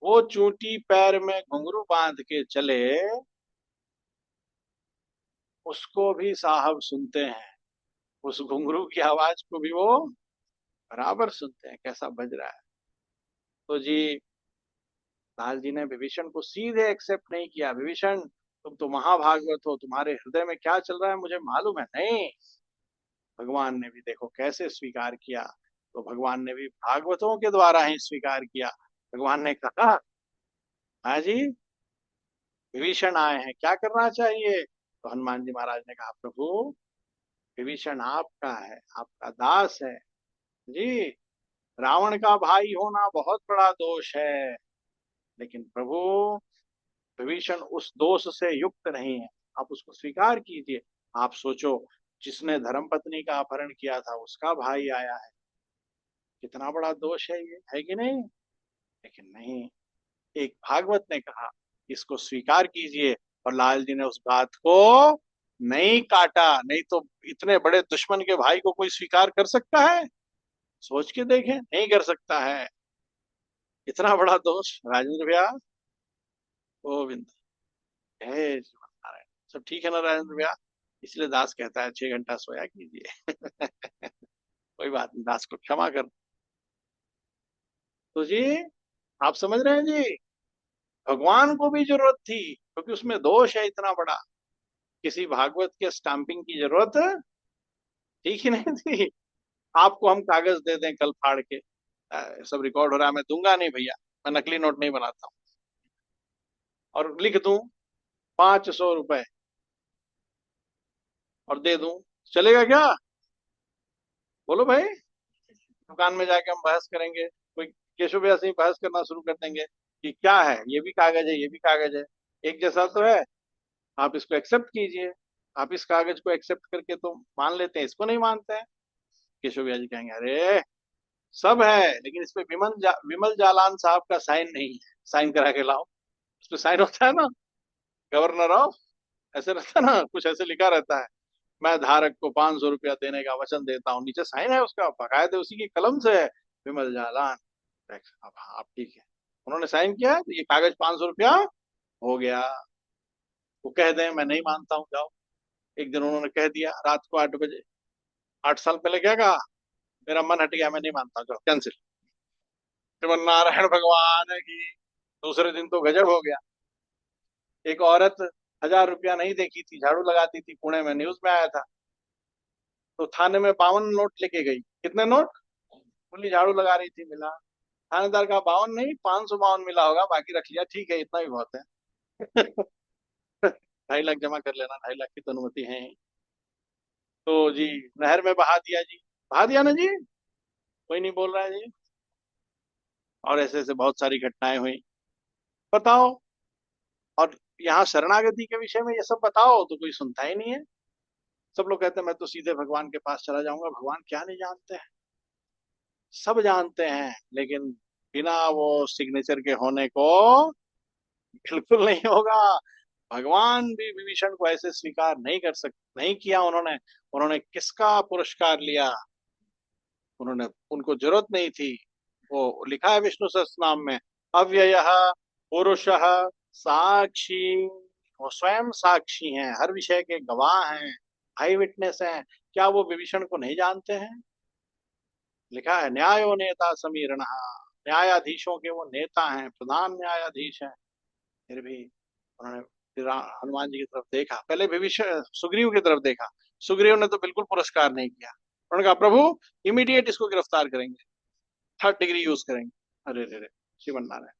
वो चूंटी पैर में घुंघरू बांध के चले, उसको भी साहब सुनते हैं। उस घुंघरू की आवाज को भी वो बराबर सुनते हैं, कैसा बज रहा है। तो जी लाल जी ने विभीषण को सीधे एक्सेप्ट नहीं किया। विभीषण तुम तो महाभागवत हो, तुम्हारे हृदय में क्या चल रहा है मुझे मालूम है। नहीं, भगवान ने भी देखो कैसे स्वीकार किया। तो भगवान ने भी भागवतों के द्वारा ही स्वीकार किया। भगवान ने कहा हाँ जी, विभीषण आए हैं, क्या करना चाहिए? तो हनुमान जी महाराज ने कहा प्रभु विभीषण आपका है, आपका दास है जी। रावण का भाई होना बहुत बड़ा दोष है, लेकिन प्रभु विभीषण उस दोष से युक्त नहीं है, आप उसको स्वीकार कीजिए। आप सोचो जिसने धर्म पत्नी का अपहरण किया था उसका भाई आया है। कितना बड़ा दोष है कि नहीं? लेकिन नहीं, एक भागवत ने कहा इसको स्वीकार कीजिए, और लाल जी ने उस बात को नहीं काटा। नहीं तो इतने बड़े दुश्मन के भाई को कोई स्वीकार कर सकता है? सोच के देखें, नहीं कर सकता है। इतना बड़ा दोष राजेंद्र भैया। गोविंद, जय श्री नारायण। सब ठीक है ना राजेंद्र भैया? इसलिए दास कहता है 6 घंटा सोया कीजिए। कोई बात नहीं, दास को क्षमा कर। तो जी, आप समझ रहे हैं जी, भगवान को भी जरूरत थी क्योंकि उसमें दोष है इतना बड़ा। किसी भागवत के स्टाम्पिंग की जरूरत थी कि नहीं थी? आपको हम कागज दे दें कल फाड़ के, सब रिकॉर्ड हो रहा है, मैं दूंगा नहीं भैया, मैं नकली नोट नहीं बनाता हूँ, और लिख दूं 500 रुपए और दे दूं, चलेगा क्या? बोलो भाई। दुकान में जाके हम बहस करेंगे, कोई केशव भैया से ही बहस करना शुरू कर देंगे कि क्या है, ये भी कागज है, ये भी कागज है, एक जैसा तो है, आप इसको एक्सेप्ट कीजिए। आप इस कागज को एक्सेप्ट करके तो मान लेते हैं, इसको नहीं मानते हैं। केशव भैया जी कहेंगे अरे सब है, लेकिन इस पे विमल जालान साहब का साइन नहीं है, साइन करा के लाओ। उस पे साइन होता है ना, गवर्नर ऑफ, ऐसे रहता है ना, कुछ ऐसे लिखा रहता है, मैं धारक को 500 रुपया देने का वचन देता हूँ, नीचे साइन है उसका, बाकायदे उसी की कलम से है, विमल जालान। अब हाँ ठीक है, उन्होंने साइन किया है, तो ये कागज 500 रुपया हो गया। वो कह दें मैं नहीं मानता हूँ, जाओ। एक दिन उन्होंने कह दिया रात को 8 बजे, 8 साल पहले क्या कहा, मेरा मन हट गया, मैं नहीं मानता, जाओ कैंसिल। श्रीमन नारायण भगवान की। दूसरे दिन तो गजब हो गया। एक औरत 1000 रुपया नहीं देखी थी, झाड़ू लगाती थी, पुणे में न्यूज में आया था, तो थाने में 52 नोट लेके गई। कितने नोट? बोली झाड़ू लगा रही थी, मिला। थानेदार का 52 नहीं, 552 मिला होगा, बाकी रख लिया, ठीक है इतना भी बहुत है। 2.5 लाख जमा कर लेना, 2.5 लाख की तो अनुमति है ही। तो जी, नहर में बहा दिया जी, बहा दिया ना जी, कोई नहीं बोल रहा है जी। और ऐसे ऐसे बहुत सारी घटनाएं हुई, बताओ। और यहाँ शरणागति के विषय में ये सब बताओ तो कोई सुनता ही नहीं है। सब लोग कहते हैं मैं तो सीधे भगवान के पास चला जाऊंगा। भगवान क्या नहीं जानते हैं? सब जानते हैं, लेकिन बिना वो सिग्नेचर के होने को बिल्कुल नहीं होगा। भगवान भी विभीषण को ऐसे स्वीकार नहीं कर सकते, नहीं किया उन्होंने। उन्होंने किसका पुरस्कार लिया? उन्होंने, उनको जरूरत नहीं थी। वो लिखा है विष्णु सहस्त्रनाम में, अव्ययः पुरुषः साक्षी। वो स्वयं साक्षी हैं, हर विषय के गवाह हैं, आई विटनेस हैं। क्या वो विभीषण को नहीं जानते हैं? लिखा है न्यायो नेता समीरण, न्यायाधीशों के वो नेता हैं, प्रधान न्यायाधीश हैं। फिर भी उन्होंने फिर हनुमान जी की तरफ देखा, पहले विभीषण सुग्रीव की तरफ देखा। सुग्रीव ने तो बिल्कुल पुरस्कार नहीं किया। उन्होंने कहा प्रभु इमीडिएट इसको गिरफ्तार करेंगे, 3rd डिग्री यूज करेंगे। अरे रे रे, शिवन नारायण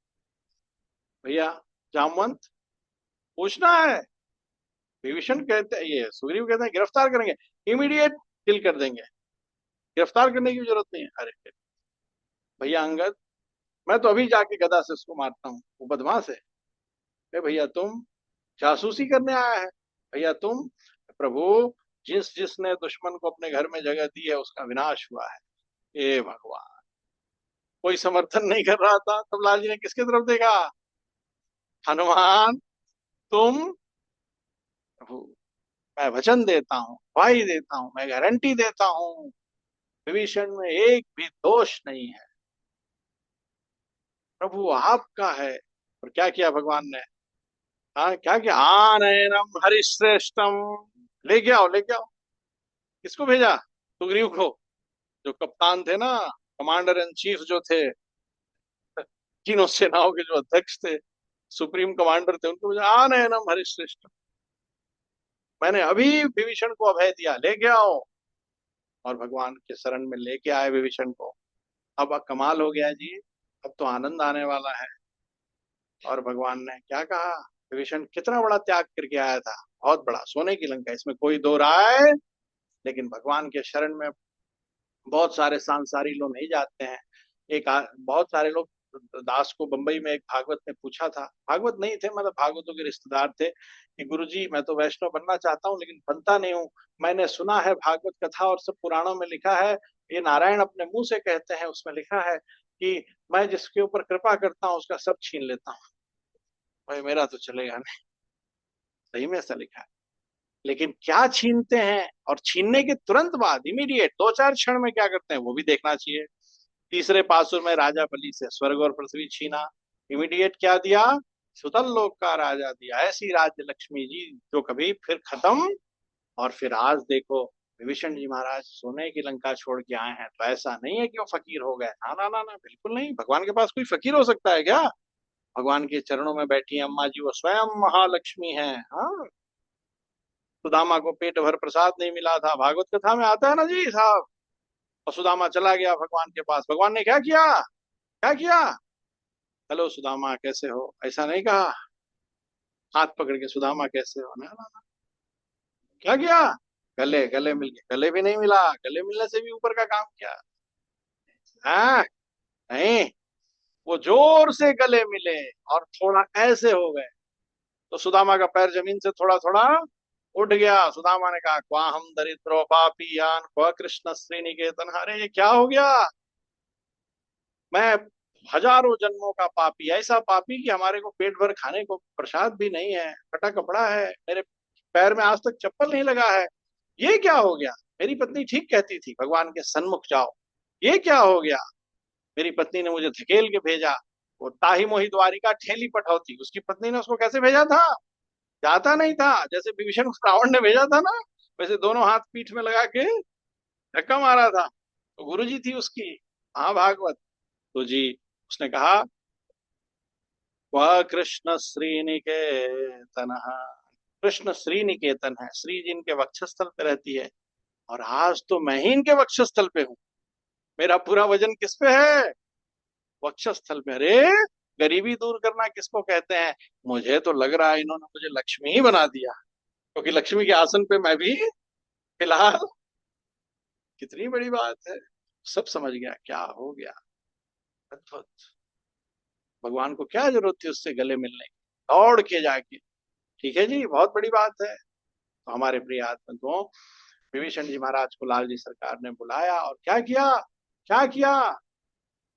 भैया, जामवंत पूछना है। विभीषण कहते हैं, ये सुग्रीव कहते हैं गिरफ्तार करेंगे, इमीडिएट किल कर देंगे, गिरफ्तार करने की जरूरत नहीं है। अरे भैया अंगद, मैं तो अभी जाके गदा से उसको मारता हूँ, वो बदमाश है। भैया तुम जासूसी करने आया है? भैया तुम, प्रभु जिसने दुश्मन को अपने घर में जगह दी है उसका विनाश हुआ है। ए भगवान, कोई समर्थन नहीं कर रहा था, तब लाल जी ने किसके तरफ देखा? हनुमान, तुम, प्रभु मैं वचन देता हूँ, भाई देता हूँ, मैं गारंटी देता हूँ, विभीषण में एक भी दोष नहीं है, प्रभु आपका है। और क्या किया भगवान ने? हाँ क्या किया, आनयनम हरिश्रेष्ठम, लेके आओ लेके आओ। किसको भेजा? सुग्रीव को, जो कप्तान थे ना, कमांडर इन चीफ जो थे, तीनों सेनाओं के जो अध्यक्ष थे, सुप्रीम कमांडर थे, उनको भेजा, आनयनम हरिश्रेष्ठ, मैंने अभी विभीषण को अभय दिया, लेके आओ। और भगवान के शरण में लेके आए विभीषण को। अब कमाल हो गया जी, अब तो आनंद आने वाला है। और भगवान ने क्या कहा, विभीषण कितना बड़ा त्याग करके आया था, बहुत बड़ा, सोने की लंका, इसमें कोई दो राय। लेकिन भगवान के शरण में बहुत सारे सांसारी लोग नहीं जाते हैं। बहुत सारे लोग दास को बंबई में एक भागवत ने पूछा था, भागवत नहीं थे मतलब भागवतों के रिश्तेदार थे, कि गुरुजी मैं तो वैष्णव बनना चाहता हूँ लेकिन बनता नहीं हूँ। मैंने सुना है भागवत कथा और सब पुराणों में लिखा है, ये नारायण अपने मुंह से कहते हैं, उसमें लिखा है कि मैं जिसके ऊपर कृपा करता हूँ उसका सब छीन लेता हूँ। भाई मेरा तो चलेगा नहीं, सही में ऐसा लिखा है। लेकिन क्या छीनते हैं, और छीनने के तुरंत बाद इमीडिएट 2-4 क्षण में क्या करते हैं वो भी देखना चाहिए। तीसरे पासुर में राजा बलि से स्वर्ग और पृथ्वी छीना, इमीडिएट क्या दिया, सुतल लोक का राजा दिया, ऐसी राज्य लक्ष्मी जी जो कभी फिर खत्म। और फिर आज देखो विभीषण जी महाराज सोने की लंका छोड़ के आए हैं, तो ऐसा नहीं है कि वो फकीर हो गए, ना ना ना ना, बिल्कुल नहीं। भगवान के पास कोई फकीर हो सकता है क्या? भगवान के चरणों में बैठी अम्मा जी वो स्वयं महालक्ष्मी हैं। हाँ, सुदामा को पेट भर प्रसाद नहीं मिला था, भागवत कथा में आता है ना जी साहब। और सुदामा चला गया भगवान के पास, भगवान ने क्या किया, क्या किया, हेलो सुदामा कैसे हो, ऐसा नहीं कहा, हाथ पकड़ के सुदामा कैसे हो, ना ना ना, क्या किया, गले गले मिल गए, गले भी नहीं मिला, गले मिलने से भी ऊपर का काम किया। हाँ, नहीं, वो जोर से गले मिले और थोड़ा ऐसे हो गए, तो सुदामा का पैर जमीन से थोड़ा थोड़ा उठ गया। सुदामा ने कहा क्वा हम दरिद्रो पापीयान क्वा कृष्ण श्रीनिकेतन, अरे ये क्या हो गया, मैं हजारों जन्मों का पापी, ऐसा पापी कि हमारे को पेट भर खाने को प्रसाद भी नहीं है, फटा कपड़ा है, मेरे पैर में आज तक चप्पल नहीं लगा है, ये क्या हो गया। मेरी पत्नी ठीक कहती थी भगवान के सन्मुख जाओ, ये क्या हो गया, मेरी पत्नी ने मुझे धकेल के भेजा। वो ताही मोही द्वारिका ठेली पठौती, उसकी पत्नी ने उसको कैसे भेजा था, जाता नहीं था, जैसे विभीषण को रावण ने भेजा था ना, वैसे दोनों हाथ पीठ में लगा के धक्का मारा था। तो गुरु जी थी उसकी महाभागवत। तो जी उसने कहा वह कृष्ण श्रीनिकेतन, कृष्ण श्रीनिकेतन है, श्री जी इनके वक्षस्थल पे रहती है, और आज तो मैं ही इनके वक्षस्थल पे हूँ, मेरा पूरा वजन किस पे है, वक्षस्थल पे। अरे गरीबी दूर करना किसको कहते हैं, मुझे तो लग रहा है इन्होंने मुझे लक्ष्मी ही बना दिया, क्योंकि लक्ष्मी के आसन पे मैं भी फिलहाल, कितनी बड़ी बात है। सब समझ गया क्या हो गया, अद्भुत। भगवान को क्या जरूरत थी उससे गले मिलने की, दौड़ के जाके, ठीक है जी, बहुत बड़ी बात है। तो हमारे प्रिय आत्मबंधुओं, विभीषण जी महाराज को लाल जी सरकार ने बुलाया और क्या किया, क्या किया,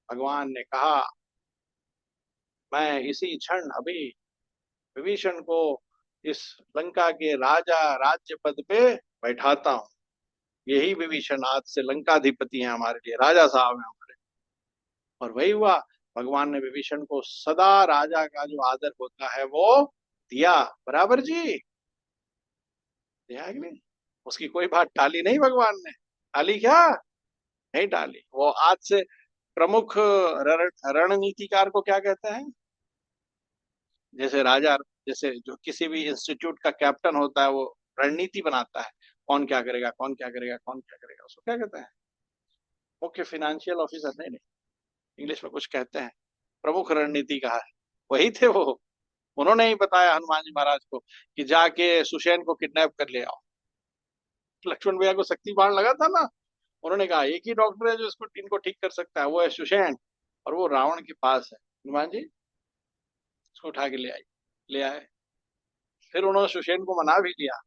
भगवान ने कहा मैं इसी क्षण अभी विभीषण को इस लंका के राजा राज्य पद पे बैठाता हूँ। यही विभीषण आज से लंकाधिपति हैं हमारे लिए, राजा साहब हैं हमारे। और वही हुआ, भगवान ने विभीषण को सदा राजा का जो आदर होता है वो दिया, बराबर जी, दिया कि नहीं, उसकी कोई बात टाली नहीं भगवान ने, टाली क्या, नहीं टाली। वो आज से प्रमुख रणनीतिकार को क्या कहते हैं, जैसे राजा, जैसे जो किसी भी इंस्टीट्यूट का कैप्टन होता है वो रणनीति बनाता है, कौन क्या करेगा, कौन क्या करेगा, कौन क्या करेगा, उसको क्या कहते हैं, मुख्य फाइनेंशियल ऑफिसर, नहीं नहीं, इंग्लिश में कुछ कहते हैं, प्रमुख रणनीति का है, वही थे वो। उन्होंने ही बताया हनुमान जी महाराज को कि जाके सुषेण को किडनैप कर ले आओ। लक्ष्मण भैया को शक्ति बाण लगा था ना, उन्होंने कहा एक ही डॉक्टर है जो इसको इनको ठीक कर सकता है, वो है सुषेण, और वो रावण के पास है, हनुमान जी उसको उठा के ले आई, ले आए। फिर उन्होंने सुषेण को मना भी लिया,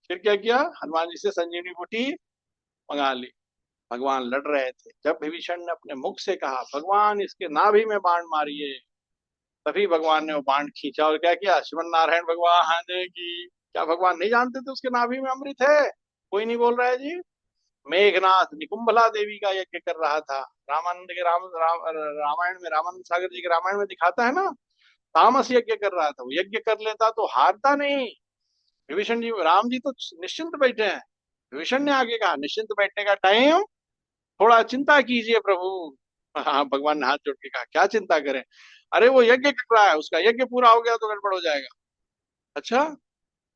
फिर क्या किया, हनुमान जी से संजीवनी बूटी मंगा ली। भगवान लड़ रहे थे, जब विभीषण ने अपने मुख से कहा भगवान इसके नाभि में बाण मारिए, तभी भगवान ने वो बाण खींचा और क्या किया, श्रीमन नारायण भगवान की, क्या भगवान नहीं जानते थे उसके नाभि में अमृत है, कोई नहीं बोल रहा है जी। मेघनाथ निकुंभला देवी का यज्ञ कर रहा था, रामानंद के रामायण में, रामानंद सागर जी के रामायण में दिखाता है ना, तामस यज्ञ कर रहा था, वो यज्ञ कर लेता तो हारता नहीं। विभीषण जी, राम जी तो निश्चिंत बैठे हैं, विभीषण ने आगे कहा निश्चिंत बैठने का टाइम, थोड़ा चिंता कीजिए प्रभु। हाँ, भगवान ने हाथ जोड़ के कहा क्या चिंता करें, अरे वो यज्ञ कर रहा है, उसका यज्ञ पूरा हो गया तो गड़बड़ हो जाएगा। अच्छा,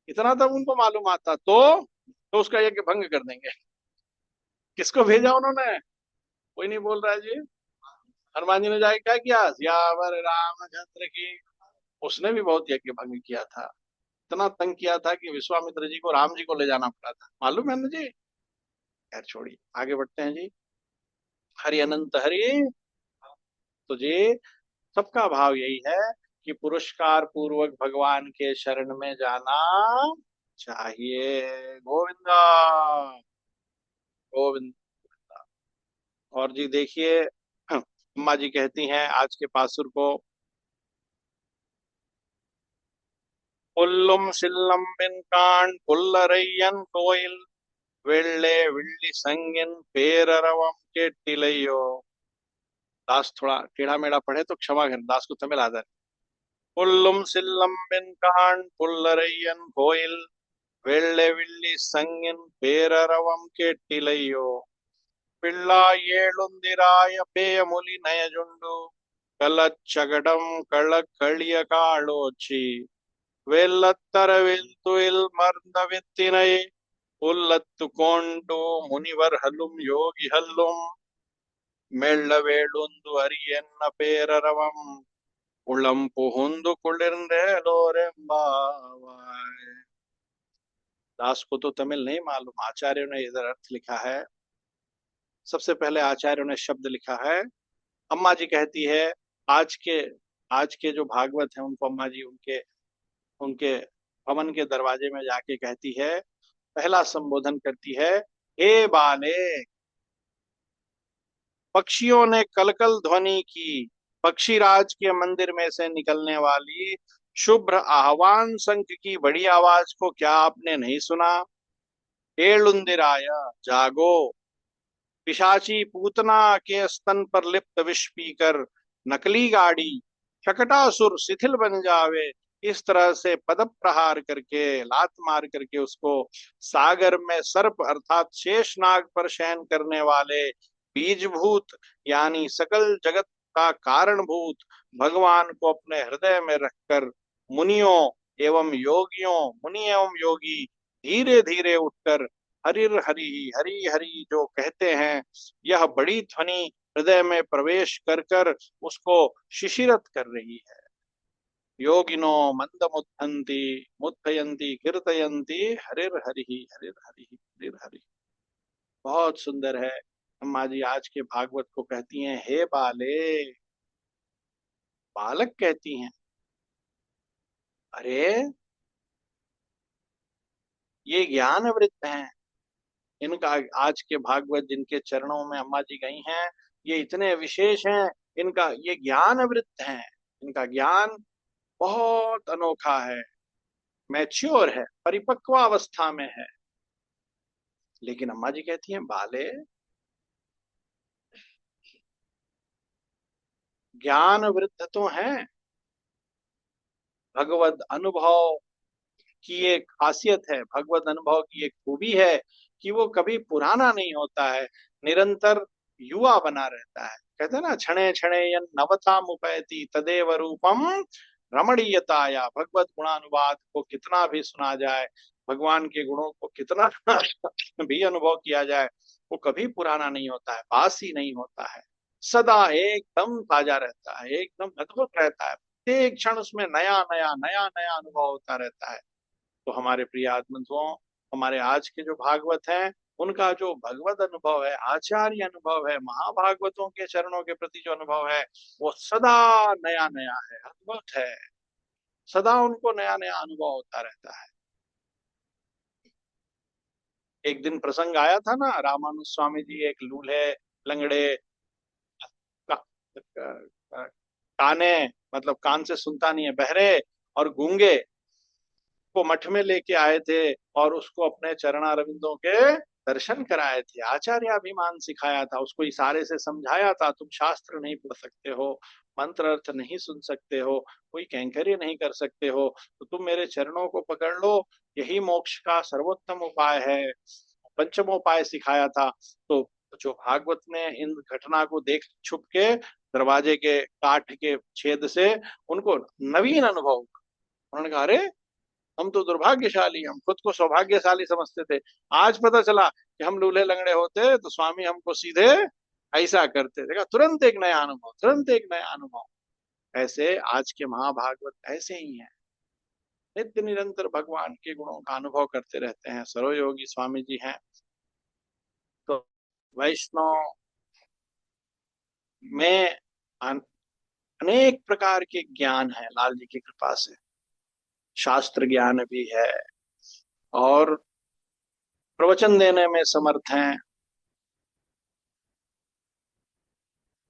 इतना तब उनको मालूम आता तो उसका यज्ञ भंग कर देंगे। किसको भेजा उन्होंने, कोई नहीं बोल रहा है जी। हनुमान जी ने जाके क्या किया, सियावर रामचंद्र की, उसने भी बहुत यज्ञ भंग किया था, इतना तंग किया था कि विश्वामित्र जी को राम जी को ले जाना पड़ा था, मालूम है ना जी। खैर छोड़िए, आगे बढ़ते हैं जी। हरि अनंत हरि। तो जी सबका भाव यही है कि पुरस्कार पूर्वक भगवान के शरण में जाना चाहिए। गोविंदा गोविंद। और जी देखिए, अम्मा जी कहती हैं आज के पासुर को, पुल्लुम सिल्लम बिन कान पुल्लरय्यन कोयल वेल्ले विल्ली संगिन पेररवम के टिलैयो। दास थोड़ा टेढ़ा मेढ़ा पढ़े तो क्षमा कर, दास को तमिल आता है। पुल्लुम सिल्लम बिन कान पुल्लरय्यन कोयल वेल्ले विल्ली संगिन पेररवम के टिलैयो पिल्ला ಏಳುಂದಿರಾಯ ಪೇಯಮುಲಿ ನಯಜುಂಡು ಕಲಚ್ಚಗಡಂ ಕಳಕಳಿಯ ಕಾಳೋಚಿ ವೆಲ್ಲತ್ತರವೆಂತುಯಿಲ್ ಮರ್ದವೆತ್ತಿನೈ ಉಲ್ಲತ್ತುಕೊಂಡು ಮುನಿವರ್ ಹಲ್ಲುಂ ಯೋಗಿ ಹಲ್ಲುಂ ಮೆಳ್ಳವೇಳುಂದು ಅರಿಯನ್ನ ಪೇರರವಂ ಉಳಂಪು ಹುಂದು ಕುಳಿರ್ಂದೆ लोरेम्बावाय। दास को तो तमिल नहीं मालूम, आचार्यों ने इधर अर्थ लिखा है। सबसे पहले आचार्यों ने शब्द लिखा है। अम्मा जी कहती है आज के आज के जो भागवत हैं उनको अम्मा जी उनके उनके भवन के दरवाजे में जाके कहती है, पहला संबोधन करती है, हे बाले। पक्षियों ने कलकल ध्वनि की, पक्षीराज के मंदिर में से निकलने वाली शुभ्र आह्वान शंख की बड़ी आवाज को क्या आपने नहीं सुना? एलुंदिराया जागो, पिशाची पूतना के स्तन पर लिप्त विष पीकर नकली गाड़ी शकटासुर शिथिल बन जावे, इस तरह से पद प्रहार करके लात मार करके उसको सागर में सर्प अर्थात शेषनाग पर शयन करने वाले बीजभूत यानी सकल जगत का कारणभूत भगवान को अपने हृदय में रखकर मुनियों एवं योगियों मुनि एवं योगी धीरे धीरे उठकर हरिर हरि हरि हरि जो कहते हैं, यह बड़ी ध्वनि हृदय में प्रवेश कर कर उसको शिशिरत कर रही है। योगिनो मंद मुद्धंती मुद्धयंती कीर्तयंती हरिर हरि हरिर हरि हरिर हरि। बहुत सुंदर है। अम्मा जी आज के भागवत को कहती हैं, हे बाले। बालक कहती हैं, अरे ये ज्ञान वृत्त हैं। इनका आज के भागवत जिनके चरणों में अम्मा जी गई हैं, ये इतने विशेष हैं। इनका ये ज्ञान वृत्त हैं, इनका ज्ञान बहुत अनोखा है, मैच्योर है, परिपक्व अवस्था में है। लेकिन अम्मा जी कहती हैं, बाले ज्ञान वृत्त तो हैं, भगवत अनुभव की एक खासियत है, भगवत अनुभव की एक खूबी है कि वो कभी पुराना नहीं होता है, निरंतर युवा बना रहता है। कहते हैं ना, क्षणे क्षणे यन नवता मुपैति तदेव रूपम रमणीयताया। भगवत गुणानुवाद को कितना भी सुना जाए, भगवान के गुणों को कितना भी अनुभव किया जाए, वो कभी पुराना नहीं होता है, बासी नहीं होता है, सदा एकदम ताजा रहता है, एकदम अद्भुत रहता है। प्रत्येक क्षण उसमें नया नया नया नया अनुभव होता रहता है। तो हमारे प्रिय आत्मबंधुओं, हमारे आज के जो भागवत हैं उनका जो भगवत अनुभव है, आचार्य अनुभव है, महाभागवतों के चरणों के प्रति जो अनुभव है, वो सदा नया नया है, अद्भुत है। सदा उनको नया नया अनुभव होता रहता है। एक दिन प्रसंग आया था ना, रामानुज स्वामी जी एक लूल्हे लंगड़े का, काने मतलब कान से सुनता नहीं है, बहरे और गूंगे को मठ में लेके आए थे और उसको अपने चरणारविंदों के दर्शन कराए थे, आचार्याभिमान सिखाया था, उसको इशारे से समझाया था, तुम शास्त्र नहीं पढ़ सकते हो, मंत्र अर्थ नहीं सुन सकते हो, कोई कैंकर्य नहीं कर सकते हो, तो तुम मेरे चरणों को पकड़ लो, यही मोक्ष का सर्वोत्तम उपाय है। पंचमोपाय सिखाया था। तो जो भागवत ने इन घटना को देख छुप के दरवाजे के काठ के छेद से उनको नवीन अनुभव हुआ। उन्होंने कहा, अरे हम तो दुर्भाग्यशाली, हम खुद को सौभाग्यशाली समझते थे, आज पता चला कि हम लूल्हे लंगड़े होते तो स्वामी हमको सीधे ऐसा करते। देखा, तुरंत एक नया अनुभव, तुरंत एक नया अनुभव। ऐसे आज के महाभागवत ऐसे ही हैं, नित्य निरंतर भगवान के गुणों का अनुभव करते रहते हैं। सर्वयोगी स्वामी जी हैं। तो वैष्णव में अनेक प्रकार के ज्ञान है लाल जी की कृपा से। शास्त्र ज्ञान भी है और प्रवचन देने में समर्थ हैं,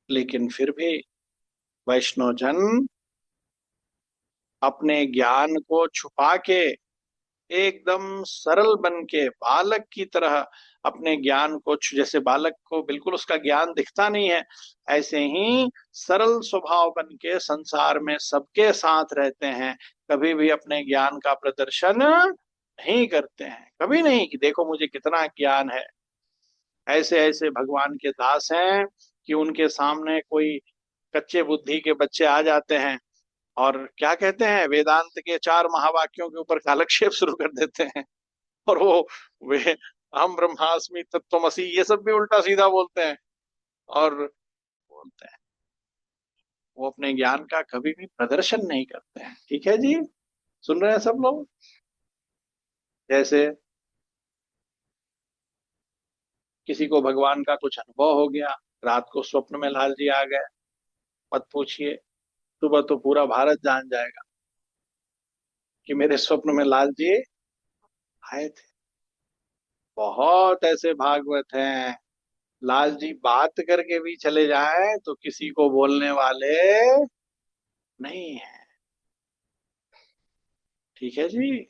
लेकिन फिर भी वैष्णव जन अपने ज्ञान को छुपा के एकदम सरल बन के बालक की तरह अपने ज्ञान को जैसे बालक को बिल्कुल उसका ज्ञान दिखता नहीं है, ऐसे ही सरल स्वभाव बन के संसार में सबके साथ रहते हैं। कभी भी अपने ज्ञान का प्रदर्शन नहीं करते हैं, कभी नहीं कि देखो मुझे कितना ज्ञान है। ऐसे ऐसे भगवान के दास हैं कि उनके सामने कोई कच्चे बुद्धि के बच्चे आ जाते हैं और क्या कहते हैं, वेदांत के 4 महावाक्यों के ऊपर कालक्षेप शुरू कर देते हैं। और वो वे हम ब्रह्मास्मि तत्त्वमसि ये सब भी उल्टा सीधा बोलते हैं और बोलते हैं, वो अपने ज्ञान का कभी भी प्रदर्शन नहीं करते हैं। ठीक है जी, सुन रहे हैं सब लोग? जैसे किसी को भगवान का कुछ अनुभव हो गया, रात को स्वप्न में लाल जी आ गए, मत पूछिए, सुबह तो पूरा भारत जान जाएगा कि मेरे स्वप्न में लाल जी आए थे। बहुत ऐसे भागवत हैं, लाल जी बात करके भी चले जाएं तो किसी को बोलने वाले नहीं है। ठीक है जी।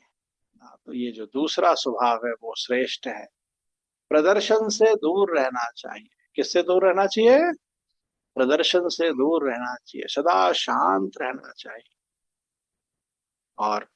हाँ, तो ये जो दूसरा स्वभाव है वो श्रेष्ठ है। प्रदर्शन से दूर रहना चाहिए। किससे दूर रहना चाहिए? प्रदर्शन से दूर रहना चाहिए, सदा शांत रहना चाहिए। और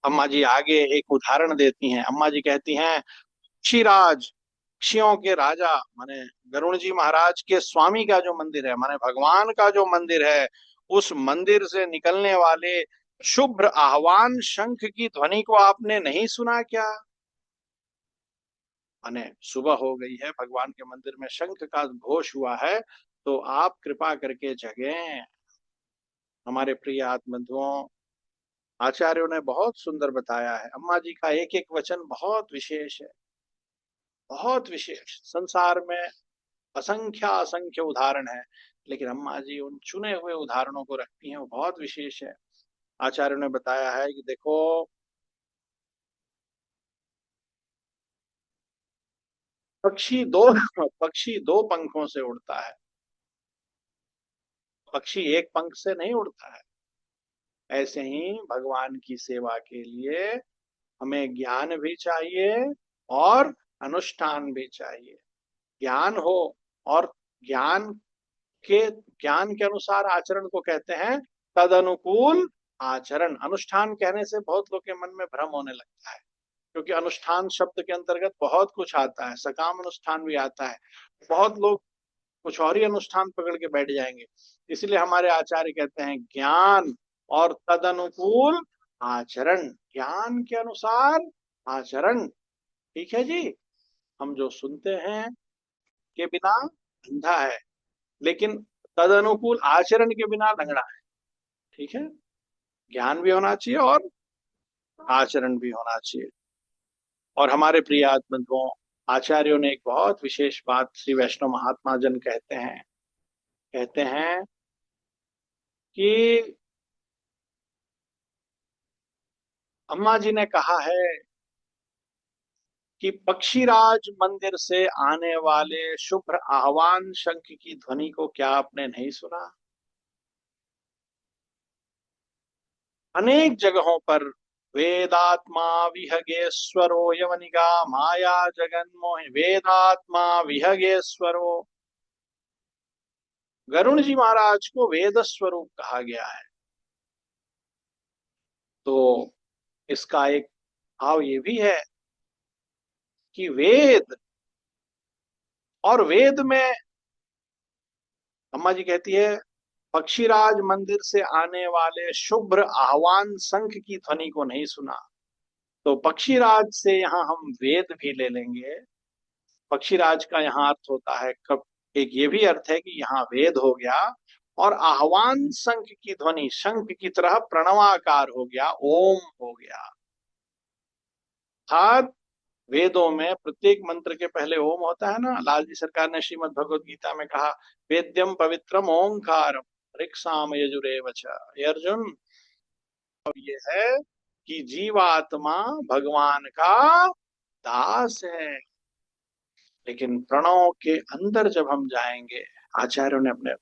अम्मा जी आगे एक उदाहरण देती हैं। अम्मा जी कहती हैं, पक्षीराज, पक्षियों के राजा माने गरुण जी महाराज के स्वामी का जो मंदिर है, माने भगवान का जो मंदिर है, उस मंदिर से निकलने वाले शुभ्र आह्वान शंख की ध्वनि को आपने नहीं सुना क्या? माने सुबह हो गई है, भगवान के मंदिर में शंख का घोष हुआ है, तो आप कृपा करके जगें। हमारे प्रिय आत्मबंधुओं, आचार्यों ने बहुत सुंदर बताया है। अम्मा जी का एक एक वचन बहुत विशेष है, बहुत विशेष। संसार में असंख्य असंख्य उदाहरण है, लेकिन अम्मा जी उन चुने हुए उदाहरणों को रखती हैं, वो बहुत विशेष है। आचार्यों ने बताया है कि देखो, पक्षी दो पक्षी दो पंखों से उड़ता है, पक्षी एक पंख से नहीं उड़ता है। ऐसे ही भगवान की सेवा के लिए हमें ज्ञान भी चाहिए और अनुष्ठान भी चाहिए। ज्ञान हो और ज्ञान ज्ञान के अनुसार आचरण को कहते हैं तद अनुकूल आचरण। अनुष्ठान कहने से बहुत लोग के मन में भ्रम होने लगता है, क्योंकि अनुष्ठान शब्द के अंतर्गत बहुत कुछ आता है, सकाम अनुष्ठान भी आता है। बहुत लोग कुछ और ही अनुष्ठान पकड़ के बैठ जाएंगे। इसलिए हमारे आचार्य कहते हैं ज्ञान और तद अनुकूल आचरण, ज्ञान के अनुसार आचरण। ठीक है जी। हम जो सुनते हैं के बिना अंधा है, लेकिन तद अनुकूल आचरण के बिना लंगड़ा है। ठीक है, ज्ञान भी होना चाहिए और आचरण भी होना चाहिए। और हमारे प्रिय बंधुओं, आचार्यों ने एक बहुत विशेष बात श्री वैष्णव महात्मा जन कहते हैं कि अम्मा जी ने कहा है कि पक्षीराज मंदिर से आने वाले शुभ्र आह्वान शंख की ध्वनि को क्या आपने नहीं सुना? अनेक जगहों पर वेदात्मा विहगेश्वरो यवनिगा माया जगन मोहि, वेदात्मा विहगेश्वरो, गरुण जी महाराज को वेद स्वरूप कहा गया है। तो इसका एक भाव ये भी है कि वेद, और वेद में अम्मा जी कहती है पक्षीराज मंदिर से आने वाले शुभ्र आह्वान शंख की ध्वनि को नहीं सुना। तो पक्षीराज से यहाँ हम वेद भी ले लेंगे। पक्षीराज का यहाँ अर्थ होता है कब, एक ये भी अर्थ है कि यहाँ वेद हो गया, और आह्वान शंख की ध्वनि शंख की तरह प्रणवाकार हो गया, ओम हो गया। अर्थात वेदों में प्रत्येक मंत्र के पहले ओम होता है ना। लाल जी सरकार ने श्रीमद् भगवद गीता में कहा वेद्यम पवित्रम ओंकार, ऋक्साम यजुरेव च। ये अर्जुन, अब ये है कि जीवात्मा भगवान का दास है, लेकिन प्रणव के अंदर जब हम जाएंगे, आचार्यों ने अपने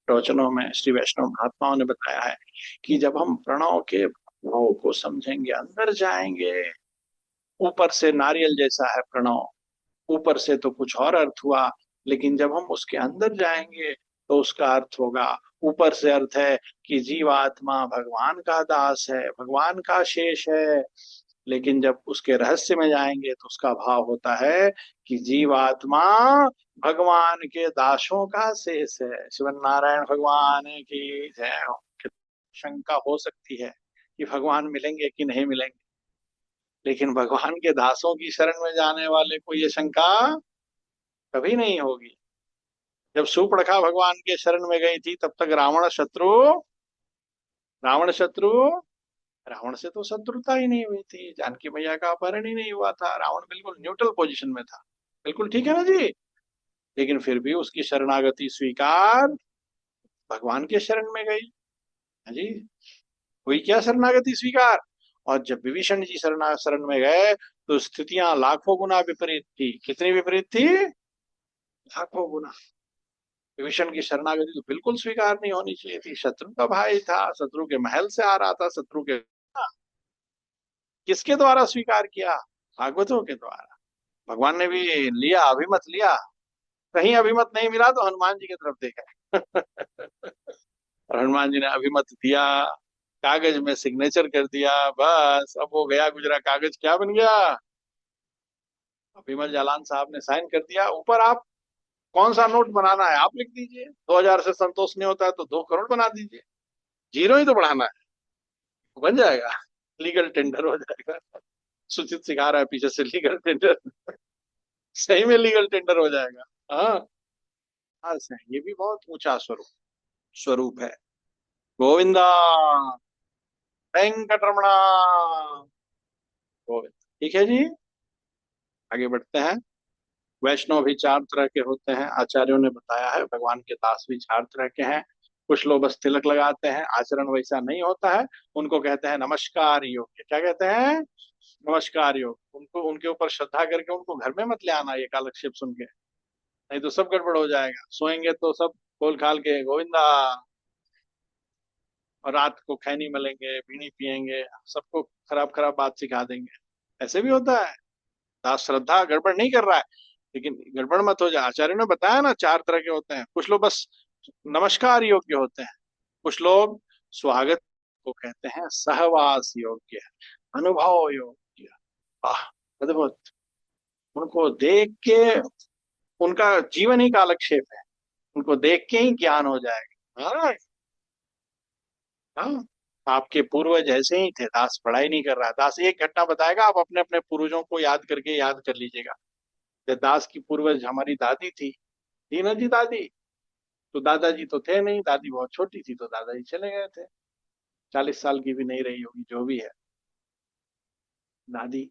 प्रवचनों में, श्री वैष्णव महात्माओं ने बताया है कि जब हम प्रणव के भाव को समझेंगे, अंदर जाएंगे, ऊपर से नारियल जैसा है प्रणव, ऊपर से तो कुछ और अर्थ हुआ, लेकिन जब हम उसके अंदर जाएंगे तो उसका अर्थ होगा, ऊपर से अर्थ है कि जीवात्मा भगवान का दास है, भगवान का शेष है, लेकिन जब उसके रहस्य में जाएंगे तो उसका भाव होता है कि जीवात्मा भगवान के दासों का शेष है। श्रीमन नारायण भगवान की जय हो। शंका हो सकती है कि भगवान मिलेंगे कि नहीं मिलेंगे, लेकिन भगवान के दासों की शरण में जाने वाले को ये शंका कभी नहीं होगी। जब सूर्पणखा भगवान के शरण में गई थी, तब तक रावण शत्रु रावण से तो शत्रुता ही नहीं हुई थी, जानकी मैया का अपहरण ही नहीं हुआ था, रावण बिल्कुल न्यूट्रल पोजीशन में था, बिल्कुल ठीक है ना जी। लेकिन फिर भी उसकी शरणागति स्वीकार, भगवान के शरण में गई। हाँ जी, हुई क्या शरणागति स्वीकार। और जब विभीषण जी शरण में गए तो स्थितियां लाखों गुना विपरीत थी। कितनी विपरीत थी? लाखों गुना। विभीषण की शरणागति तो बिल्कुल स्वीकार नहीं होनी चाहिए थी, शत्रु का भाई था, शत्रु के महल से आ रहा था, शत्रु के, किसके द्वारा स्वीकार किया? भागवतों के द्वारा। भगवान ने भी लिया, अभिमत लिया, कहीं अभिमत नहीं मिला तो हनुमान जी की तरफ देखा। और हनुमान जी ने अभिमत दिया, कागज में सिग्नेचर कर दिया, बस अब वो गया गुजरा कागज क्या बन गया? विमल जालान साहब ने साइन कर दिया, ऊपर आप कौन सा नोट बनाना है आप लिख दीजिए, 2000 से संतोष नहीं होता है तो 2 करोड़ बना दीजिए, जीरो ही तो बढ़ाना है, बन जाएगा, लीगल टेंडर हो जाएगा। सुचित सिखा रहा है पीछे से, लीगल टेंडर। सही में लीगल टेंडर हो जाएगा। हाँ, हाँ सही, ये भी बहुत ऊंचा स्वरूप स्वरूप है। गोविंदा, वेंकटरमणा, गोविंद। ठीक है जी, आगे बढ़ते हैं। वैष्णव भी 4 तरह के होते हैं, आचार्यों ने बताया है, भगवान के दास भी 4 तरह के हैं। कुछ लोग बस तिलक लगाते हैं, आचरण वैसा नहीं होता है, उनको कहते हैं नमस्कार योग्य। क्या कहते हैं? नमस्कार योग्य। उनको, उनके ऊपर श्रद्धा करके उनको घर में मत ले आना ये कालक्षेप सुन के, नहीं तो सब गड़बड़ हो जाएगा। सोएंगे तो सब खोल खाल के गोविंदा, और रात को खैनी मलेंगे, बीड़ी पियेंगे, सबको खराब खराब बात सिखा देंगे। ऐसे भी होता है। दास श्रद्धा गड़बड़ नहीं कर रहा है, लेकिन गड़बड़ मत हो जाए। आचार्य ने बताया ना 4 तरह के होते हैं। कुछ लोग बस नमस्कार योग्य होते हैं, कुछ लोग स्वागत को कहते हैं सहवास योग्य, अनुभव योग्य। आह, अद्भुत। उनको देख के, उनका जीवन ही कालक्षेप है, उनको देख के ही ज्ञान हो जाएगा। हाँ, हाँ। आपके पूर्वज ऐसे ही थे, दास पढ़ाई नहीं कर रहा, दास एक घटना बताएगा, आप अपने अपने पूर्वजों को याद करके याद कर लीजिएगा। जब दास की पूर्वज हमारी दादी थी ना जी दादी, तो दादाजी तो थे नहीं, दादी बहुत छोटी थी तो दादाजी चले गए थे, 40 साल की भी नहीं रही होगी, जो भी है। दादी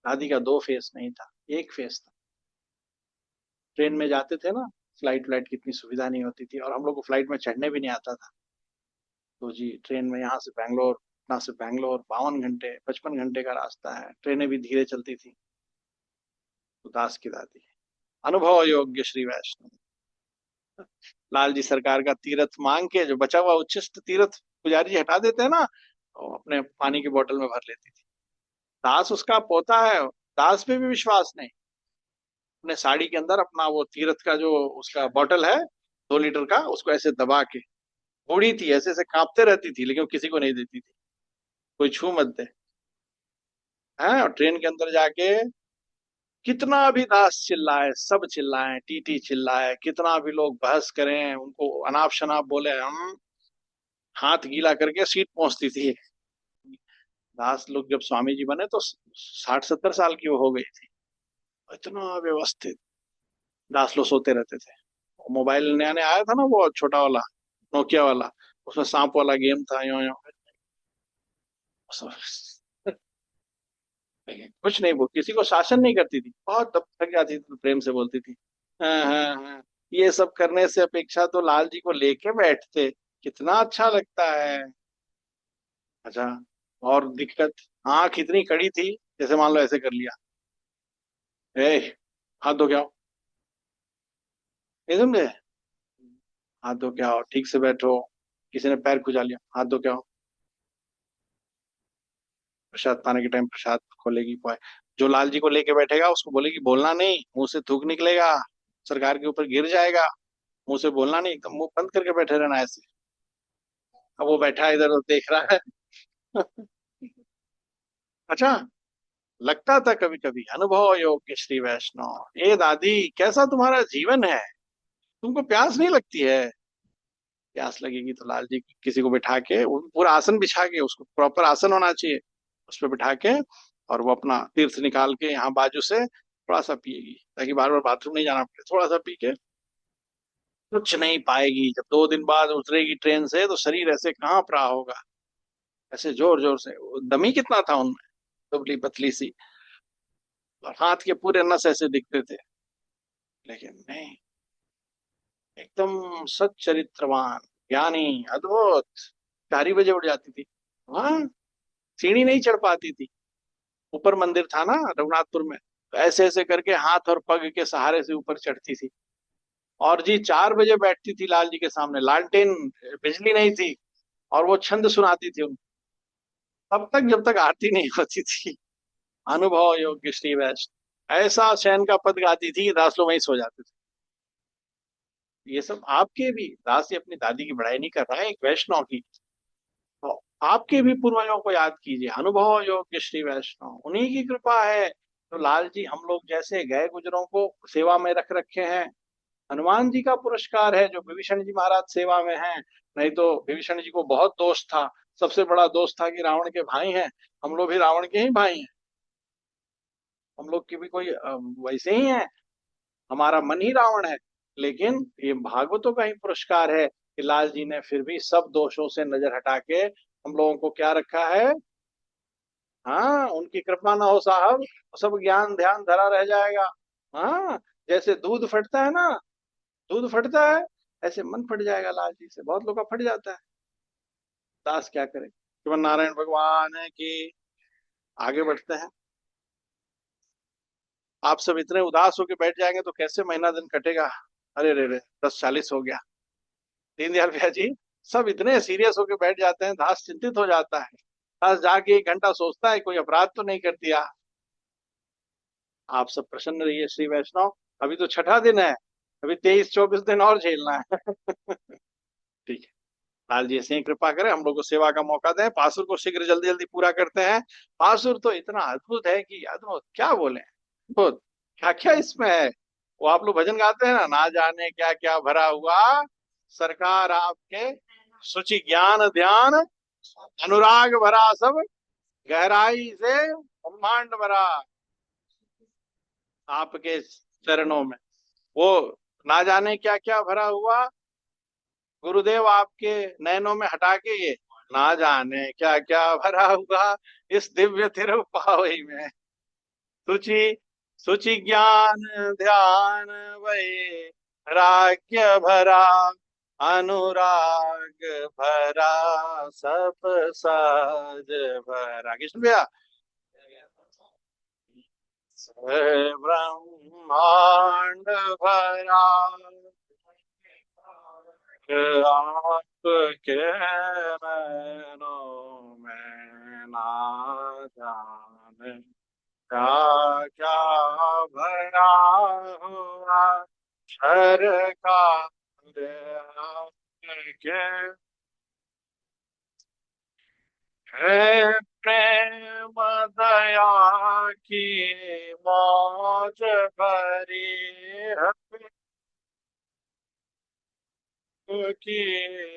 दादी का 2 फेस नहीं था, एक फेस था। ट्रेन में जाते थे ना, फ्लाइट व्लाइट की इतनी सुविधा नहीं होती थी, और हम लोग को फ्लाइट में चढ़ने भी नहीं आता था। तो जी ट्रेन में यहाँ से बैंगलोर, पटना से बैंगलोर 52 घंटे, 55 घंटे का रास्ता है, ट्रेनें भी धीरे चलती थी। तो दास की दादी, अनुभव योग्य श्री वैष्णव। लाल जी सरकार का तीर्थ मांग के जो बचा हुआ उच्छिष्ट तीर्थ पुजारी जी हटा देते हैं ना, तो अपने पानी की बोतल में भर लेती थी। दास उसका पोता है, दास पे भी विश्वास नहीं, अपने साड़ी के अंदर अपना वो तीर्थ का जो उसका बोतल है, 2 लीटर का, उसको ऐसे दबा के, बूढ़ी थी, ऐसे ऐसे कांपते रहती थी, लेकिन वो किसी को नहीं देती थी, कोई छू मत दे। है, और ट्रेन के अंदर जाके कितना भी दास चिल्लाए, सब चिल्लाए, टीटी चिल्लाए, कितना भी लोग बहस करें, उनको अनाप शनाप बोले, हम हाथ गीला करके सीट पहुंचती थी। दास लोग जब स्वामी जी बने तो 60-70 साल की वो हो गई थी, इतना व्यवस्थित। दास लोग सोते रहते थे। मोबाइल नया नया आया था ना, वो छोटा वाला, नोकिया वाला, उसमें सांप वाला गेम था, यो यो। कुछ नहीं, वो किसी को शासन नहीं करती थी, बहुत तब थक जाती थी तो प्रेम से बोलती थी, हाँ हाँ हाँ, ये सब करने से अपेक्षा तो लाल जी को लेके बैठते, कितना अच्छा लगता है। अच्छा, और दिक्कत, आंख इतनी कड़ी थी, जैसे मान लो ऐसे कर लिया, ए हाथ धो के आओ, नहीं समझे, हाथ धो के आओ, ठीक से बैठो, किसी ने पैर खुजा लिया, हाथ धो के आओ, प्रसाद पाने के टाइम प्रसाद खोलेगी पाए। जो लाल जी को लेके बैठेगा उसको बोलेगी बोलना नहीं, मुंह से थूक निकलेगा, सरकार के ऊपर गिर जाएगा, मुंह से बोलना नहीं, एकदम मुंह बंद करके बैठे रहना ऐसे। अब वो बैठा है इधर उधर देख रहा है। अच्छा, लगता था कभी कभी अनुभव योग्य श्री वैष्णव, ए दादी कैसा तुम्हारा जीवन है, तुमको प्यास नहीं लगती है। प्यास लगेगी तो लाल जी किसी को बिठा के, वो पूरा आसन बिछा के, उसको प्रॉपर आसन होना चाहिए, उस पर बिठा के, और वो अपना तीर्थ निकाल के यहाँ बाजू से थोड़ा सा पिएगी, ताकि बार बार बाथरूम नहीं जाना पड़े, थोड़ा सा पी के कुछ नहीं पाएगी। जब 2 दिन बाद उतरेगी ट्रेन से तो शरीर ऐसे कांप रहा होगा, ऐसे जोर जोर से, वो दमी कितना था उनमें, दुबली पतली सी, और हाथ के पूरे नस ऐसे दिखते थे, लेकिन नहीं, एकदम सच्चरित्रवान, ज्ञानी, अद्भुत। 4 ही बजे उठ जाती थी, हाँ, सीढ़ी नहीं चढ़ पाती थी, ऊपर मंदिर था ना रघुनाथपुर में, तो ऐसे ऐसे करके हाथ और पग के सहारे से ऊपर चढ़ती थी। और जी 4 बजे बैठती थी लाल जी के सामने, लालटेन, बिजली नहीं थी, और वो छंद सुनाती थी उनको, तब तक जब तक आरती नहीं होती थी। अनुभव योग्य श्री वैष्णव, ऐसा शयन का पद गाती थी कि दास लोग वहीं सो जाते थे। ये सब आपके भी, दास जी अपनी दादी की बड़ाई नहीं कर रहा है, एक वैष्णव की, तो आपके भी पूर्वजों को याद कीजिए, अनुभव योग्य श्री वैष्णव, उन्हीं की कृपा है तो लाल जी हम लोग जैसे गए गुजरों को सेवा में रख रखे हैं। हनुमान जी का पुरस्कार है जो विभीषण जी महाराज सेवा में हैं, नहीं तो विभीषण जी को बहुत दोष था, सबसे बड़ा दोष था कि रावण के भाई हैं, हम लोग भी रावण के ही भाई हैं, हम लोग की भी कोई वैसे ही है, हमारा मन ही रावण है। लेकिन ये भागवतों का ही पुरस्कार है कि लाल जी ने फिर भी सब दोषों से नजर हटा के हम लोगों को क्या रखा है। हाँ, उनकी कृपा ना हो साहब तो सब ज्ञान ध्यान धरा रह जाएगा। हाँ, जैसे दूध फटता है ना, दूध फटता है, ऐसे मन फट जाएगा लाल जी से, बहुत लोग का फट जाता है। दास क्या करे, केवल नारायण भगवान है कि आगे बढ़ते हैं। आप सब इतने उदास होके बैठ जाएंगे तो कैसे महीना दिन कटेगा। अरे रे रे, 10:40 हो गया। दीनदयाल भैया जी सब इतने सीरियस होके बैठ जाते हैं, दास चिंतित हो जाता है, दास जाके 1 घंटा सोचता है कोई अपराध तो नहीं कर दिया। आप सब प्रसन्न रहिए श्री वैष्णव, अभी तो छठा दिन है, अभी 23-24 दिन और झेलना है। ठीक है, लाल जी ऐसे ही कृपा करें, हम लोग को सेवा का मौका दें, पासुर को शीघ्र जल्दी जल्दी पूरा करते हैं। पासुर तो इतना अद्भुत है कि अद्भुत क्या बोले, अद्भुत, क्या क्या इसमें है। वो आप लोग भजन गाते हैं ना जाने क्या क्या भरा हुआ सरकार आपके, सुचि ज्ञान ध्यान अनुराग भरा सब, गहराई से ब्रह्मांड भरा आपके चरणों में, वो ना जाने क्या क्या भरा हुआ गुरुदेव आपके नयनों में हटा के ये, ना जाने क्या क्या भरा हुआ इस दिव्य तिरुपावई में, सुचि सुचि ज्ञान ध्यान वै राज्य भरा अनुराग भरा सब साज भरा। कृष्ण भैया, ब्रह्मांड भरा आपके नैनों में, ना जाने क्या क्या भरा हुआ शर का के है, प्रेम दया की मौज भरी है, की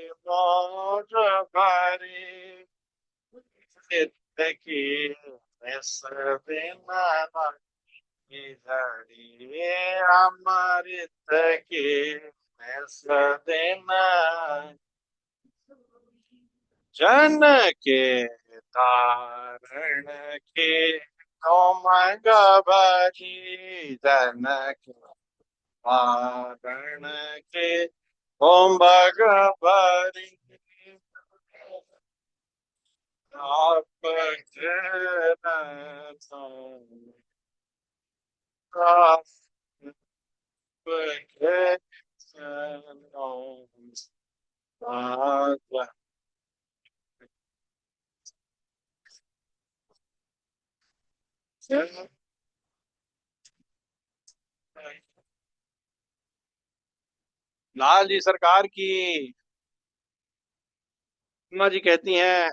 मौज भरी सिद्ध की इस दिन की घड़ी, अमृत की इस दिन जन के तारण की तुम गभरी, जन के वारण के ओम भगवती आप लाल जी सरकार की। अम्मा जी कहती हैं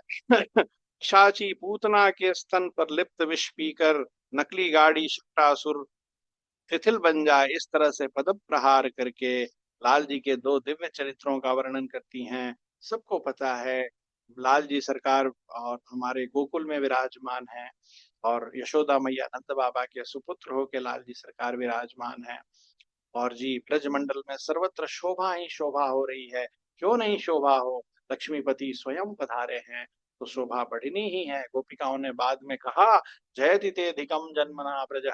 शाची पूतना के स्तन पर लिप्त विष पीकर नकली गाड़ी शक्टासुर शिथिल बन जाए, इस तरह से पद प्रहार करके लाल जी के दो दिव्य चरित्रों का वर्णन करती हैं। सबको पता है लाल जी सरकार और हमारे गोकुल में विराजमान है, और यशोदा मैया नंद बाबा के सुपुत्र होके लाल जी सरकार विराजमान है। और जी ब्रजमंडल में सर्वत्र शोभा ही शोभा हो रही है। क्यों नहीं शोभा हो, लक्ष्मीपति स्वयं पधारे हैं, तो शोभा बढ़नी ही है। गोपिकाओं ने बाद में कहा, जयति ते अधिकम जन्मना ब्रज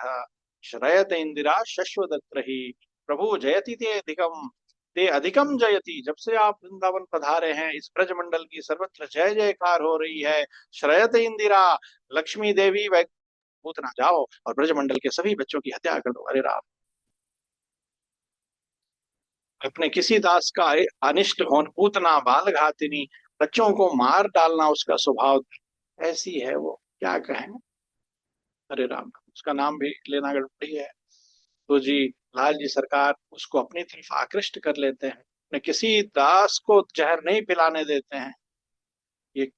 श्रयत इंदिरा शश्वदत्र ही। प्रभु जयति ते अधिकम, ते अधिकम जयति, जब से आप वृंदावन पधारे हैं इस ब्रजमंडल की सर्वत्र जय जयकार हो रही है। श्रयत इंदिरा, लक्ष्मी देवी वै पूतना जाओ और ब्रजमंडल के सभी बच्चों की हत्या कर दो। अरे राम, अपने किसी दास का अनिष्ट होन, पूतना बाल घातिनी, बच्चों को मार डालना उसका स्वभाव ऐसी है, वो क्या कहें। अरे राम, उसका नाम भी लेना गड़बड़ी है। तो जी लाल जी सरकार उसको अपनी तरफ आकृष्ट कर लेते हैं, अपने किसी दास को जहर नहीं पिलाने देते हैं ये।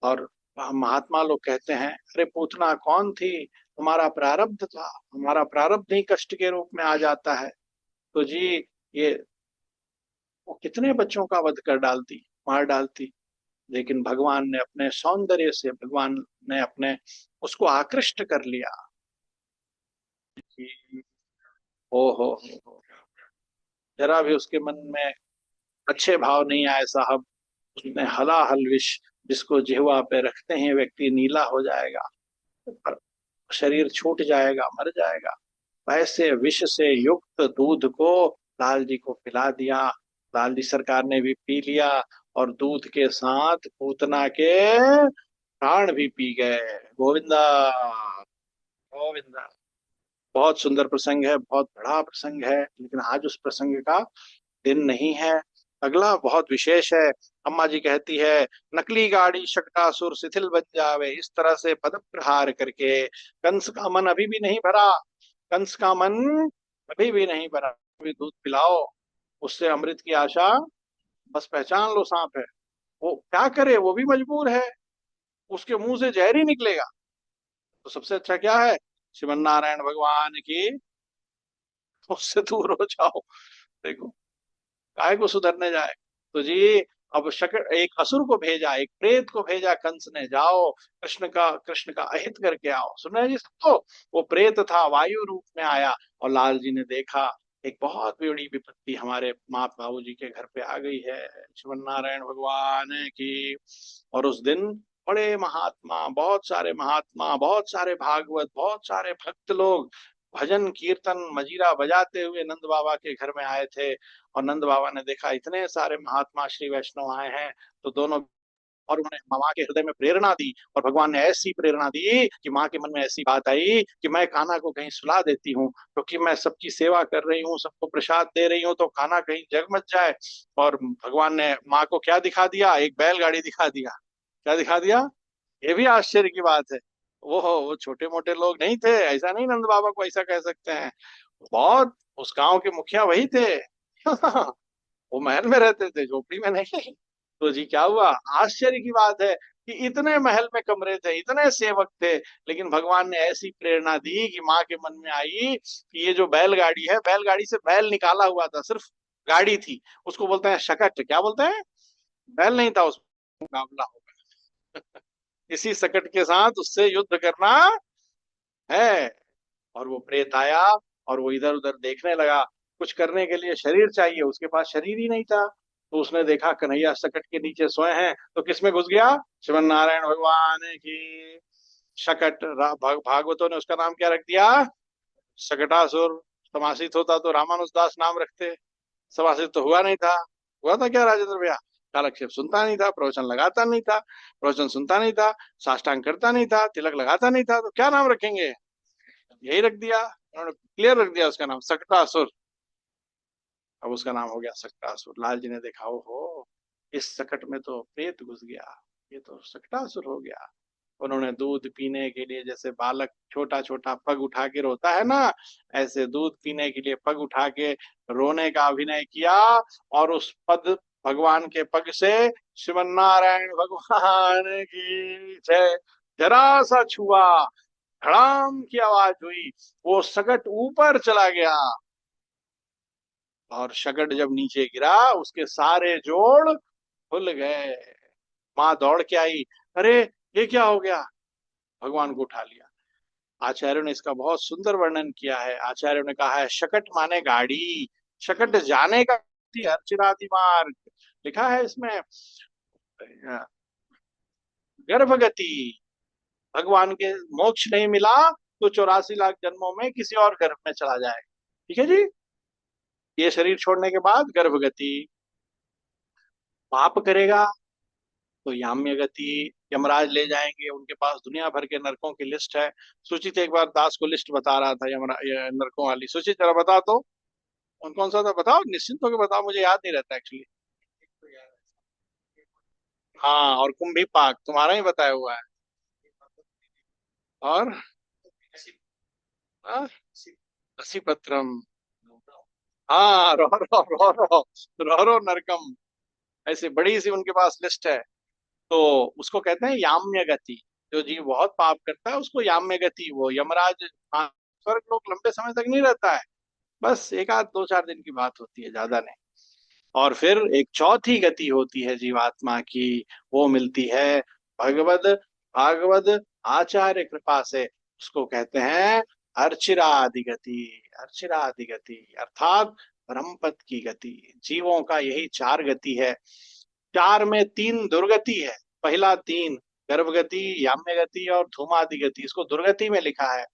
और महात्मा लोग कहते हैं, अरे पूतना कौन थी, हमारा प्रारब्ध था, हमारा प्रारब्ध ही कष्ट के रूप में आ जाता है। तो जी ये वो कितने बच्चों का वध कर डालती, मार डालती, लेकिन भगवान ने अपने सौंदर्य से, भगवान ने अपने उसको आकृष्ट कर लिया कि ओ हो, जरा भी उसके मन में अच्छे भाव नहीं आए साहब। उसने हलाहल विष, जिसको जिह्वा पे रखते हैं व्यक्ति नीला हो जाएगा, पर शरीर छूट जाएगा, मर जाएगा, वैसे विष से युक्त दूध को लाल जी को पिला दिया। लाल जी सरकार ने भी पी लिया, और दूध के साथ पूतना के प्राण भी पी गए। गोविंदा, गोविंदा। बहुत सुंदर प्रसंग है, बहुत बड़ा प्रसंग है, लेकिन आज उस प्रसंग का दिन नहीं है। अगला बहुत विशेष है। अम्मा जी कहती है, नकली गाड़ी शक्टासुर शिथिल बन जावे, इस तरह से पद प्रहार करके कंस का मन अभी भी नहीं भरा। कंस का मन अभी भी नहीं भरा, अभी दूध पिलाओ, उससे अमृत की आशा, बस पहचान लो सांप है। वो क्या करे, वो भी मजबूर है, उसके मुंह से जहर ही निकलेगा। तो सबसे अच्छा क्या है, श्रीमन नारायण भगवान की, उससे दूर हो जाओ। देखो काय को सुधरने जाए। तो जी अब शकर एक असुर को भेजा, एक प्रेत को भेजा कंस ने, जाओ कृष्ण का अहित करके आओ। सुन रहे जी सबको, वो प्रेत था, वायु रूप में आया, और लाल जी ने देखा एक बहुत बड़ी विपत्ति हमारे माँ बाबू जी के घर पे आ गई है। श्रीमन नारायण भगवान की। और उस दिन बड़े महात्मा, बहुत सारे महात्मा, बहुत सारे भागवत, बहुत सारे भक्त लोग भजन कीर्तन मजीरा बजाते हुए नंद बाबा के घर में आए थे। और नंद बाबा ने देखा इतने सारे महात्मा श्री वैष्णव आए हैं, तो दोनों, और उन्होंने माँ के हृदय में प्रेरणा दी, और भगवान ने ऐसी प्रेरणा दी कि माँ के मन में ऐसी बात आई कि मैं कान्हा को कहीं सुला देती हूँ, क्योंकि मैं सबकी सेवा कर रही हूँ, सबको प्रसाद दे रही हूँ, तो कान्हा कहीं जग मच जाए। और भगवान ने माँ को क्या दिखा दिया, एक बैलगाड़ी दिखा दिया। क्या दिखा दिया, ये भी आश्चर्य की बात है। वो छोटे मोटे लोग नहीं थे, ऐसा नहीं नंद बाबा को ऐसा कह सकते हैं, बहुत, उस गांव के मुखिया वही थे। वो महल में रहते थे, झोपड़ी में नहीं। तो जी क्या हुआ, आश्चर्य की बात है कि इतने महल में कमरे थे, इतने सेवक थे, लेकिन भगवान ने ऐसी प्रेरणा दी कि माँ के मन में आई कि ये जो बैलगाड़ी है, बैलगाड़ी से बैल निकाला हुआ था, सिर्फ गाड़ी थी, उसको बोलते हैं शकट, क्या बोलते हैं, बैल नहीं था, उस मुकाबला होगा। इसी सकट के साथ उससे युद्ध करना है। और वो प्रेत आया, और वो इधर उधर देखने लगा, कुछ करने के लिए शरीर चाहिए, उसके पास शरीर ही नहीं था। तो उसने देखा कन्हैया सकट के नीचे सोए हैं, तो किस में घुस गया, श्रीमन नारायण भगवान की शकट। भागवतों ने उसका नाम क्या रख दिया, शकटासुर। समासित होता तो रामानुजदास नाम रखते। समासित तो हुआ नहीं था। हुआ था क्या राजेंद्र भैया? कालक्षेप सुनता नहीं था, प्रवचन लगाता नहीं था, प्रवचन सुनता नहीं था, साष्टांग करता नहीं था, तिलक लगाता नहीं था, तो क्या नाम रखेंगे? यही रख दिया उन्होंने, क्लियर रख दिया उसका नाम सकटासुर। अब उसका नाम हो गया सकटासुर। लाल जी ने देखा, ओहो इस सकट में तो प्रेत घुस गया, ये तो सकटासुर हो गया। उन्होंने दूध पीने के लिए, जैसे बालक छोटा छोटा पग उठा के रोता है ना, ऐसे दूध पीने के लिए पग उठा के रोने का अभिनय किया। और उस पद भगवान के पग से श्रीमन नारायण भगवान की जय जरा सा छुआ, धड़ाम की आवाज हुई, वो सकट ऊपर चला गया। और शकट जब नीचे गिरा, उसके सारे जोड़ खुल गए। माँ दौड़ के आई, अरे ये क्या हो गया? भगवान को उठा लिया। आचार्यों ने इसका बहुत सुंदर वर्णन किया है। आचार्यों ने कहा है शकट माने गाड़ी, शकट जाने का अर्चिरादि मार्ग, लिखा है इसमें। गर्भगति, भगवान के मोक्ष नहीं मिला तो 84 लाख जन्मों में किसी और गर्भ में चला जाएगा। ठीक है जी। ये शरीर छोड़ने के बाद गर्भगति। पाप करेगा तो याम्य गति, यमराज ले जाएंगे, उनके पास दुनिया भर के नरकों की लिस्ट है। सुचित एक बार दास को लिस्ट बता रहा था ये नरकों वाली। सुचित जरा बता तो, कौन कौन सा था बताओ, निश्चिंत होकर बताओ, मुझे याद नहीं रहता एक्चुअली। हाँ, और कुंभी पाक तुम्हारा ही बताया हुआ है। और हाँ, रसी पत्रम, हाँ रो नरकम, ऐसे बड़ी सी उनके पास लिस्ट है। तो उसको कहते हैं याम्य गति। जो जीव बहुत पाप करता है उसको याम्य गति, वो यमराज, हाँ, स्वर्ग लोग लंबे समय तक नहीं रहता है, बस एक आध 2-4 दिन की बात होती है, ज्यादा नहीं। और फिर एक चौथी गति होती है जीवात्मा की, वो मिलती है भगवद भागवत आचार्य कृपा से, उसको कहते हैं अर्चिरादि गति। अर्चिरादि गति अर्थात ब्रह्मपद की गति। जीवों का यही 4 गति है। 4 में 3 दुर्गति है। पहला 3 गर्भगति, याम्य गति और धूमादि गति, इसको दुर्गति में लिखा है।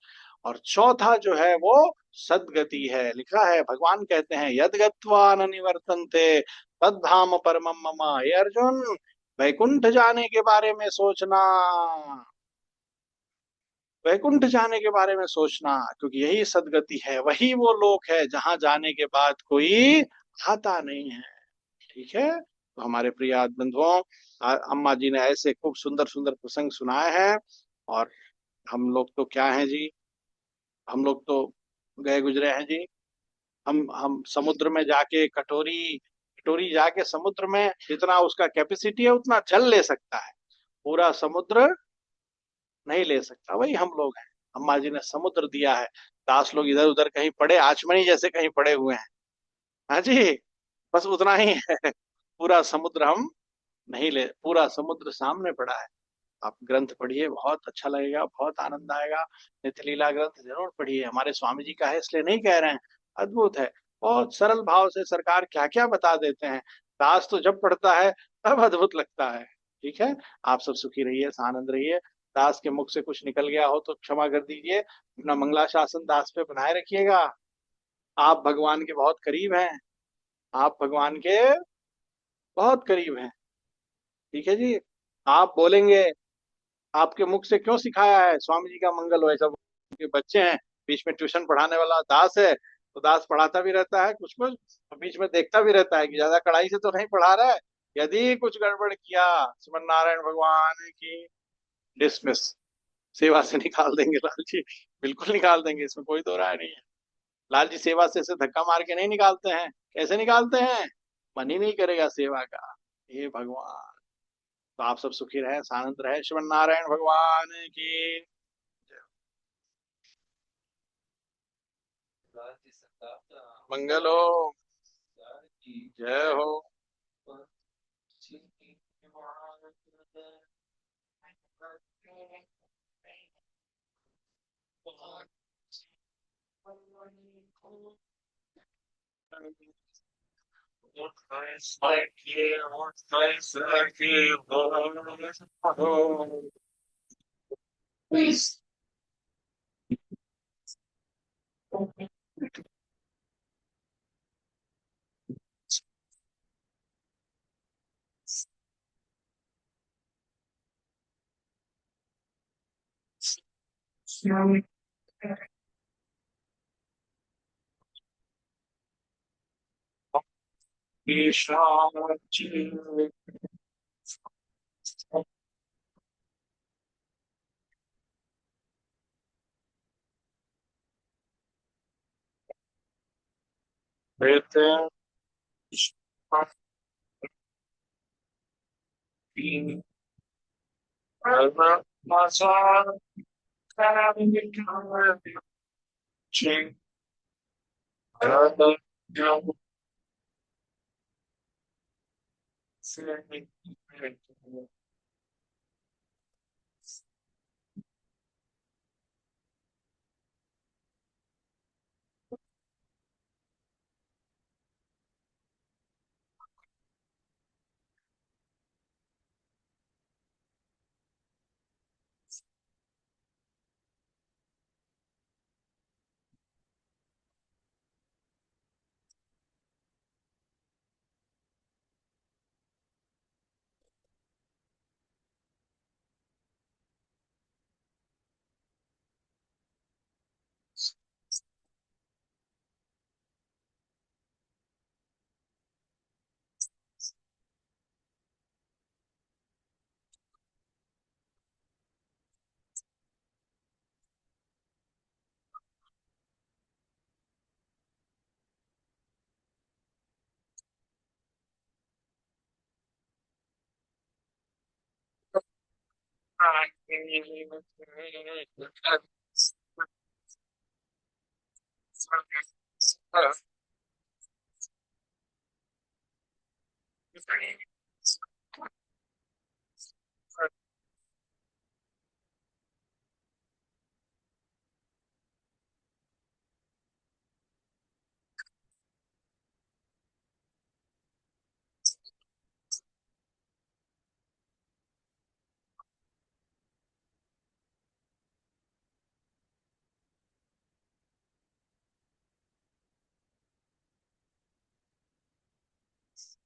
और चौथा जो है वो सदगति है, लिखा है। भगवान कहते हैं यद गत्वा न निवर्तन्ते तद्धाम परमम मम। हे अर्जुन, वैकुंठ जाने के बारे में सोचना, वैकुंठ जाने के बारे में सोचना, क्योंकि यही सदगति है, वही वो लोक है जहां जाने के बाद कोई आता नहीं है। ठीक है, तो हमारे प्रिय बंधुओं, अम्मा जी ने ऐसे खूब सुंदर सुंदर प्रसंग सुनाए हैं। और हम लोग तो क्या हैं जी, हम लोग तो गए गुजरे हैं जी। हम समुद्र में जाके कटोरी कटोरी जाके समुद्र में जितना उसका कैपेसिटी है उतना जल ले सकता है, पूरा समुद्र नहीं ले सकता, वही हम लोग हैं। अम्मा जी ने समुद्र दिया है, दास लोग इधर उधर कहीं पड़े, आचमनी जैसे कहीं पड़े हुए हैं। हाँ जी, बस उतना ही है। पूरा समुद्र हम नहीं ले, पूरा समुद्र सामने पड़ा है। आप ग्रंथ पढ़िए, बहुत अच्छा लगेगा, बहुत आनंद आएगा। नित्य लीला ग्रंथ जरूर पढ़िए, हमारे स्वामी जी का है इसलिए नहीं कह रहे हैं, अद्भुत है। बहुत सरल भाव से सरकार क्या क्या बता देते हैं। दास तो जब पढ़ता है तब अद्भुत लगता है। ठीक है, आप सब सुखी रहिए, आनंद रहिए। दास के मुख से कुछ निकल गया हो तो क्षमा कर दीजिए। अपना मंगला शासन दास पे बनाए रखिएगा। आप भगवान के बहुत करीब हैं, आप भगवान के बहुत करीब हैं। ठीक है जी। आप बोलेंगे, आपके मुख से क्यों सिखाया है स्वामी जी का मंगल हो, ऐसा के बच्चे हैं, बीच में ट्यूशन पढ़ाने वाला दास है, तो दास पढ़ाता भी रहता है कुछ कुछ, और बीच में देखता भी रहता है कि ज्यादा कड़ाई से तो नहीं पढ़ा रहा है। यदि कुछ गड़बड़ किया, श्रीमन नारायण भगवान की डिसमिस, सेवा से निकाल देंगे लाल जी, बिल्कुल निकाल देंगे, इसमें कोई दो राय नहीं है। लाल जी सेवा से ऐसे धक्का मार के नहीं निकालते हैं। कैसे निकालते हैं? मन ही नहीं करेगा सेवा का। हे भगवान, तो आप सब सुखी रहे, आनंद रहे, श्रीमन नारायण भगवान की मंगल हो, जय हो। Like you, like you, Please.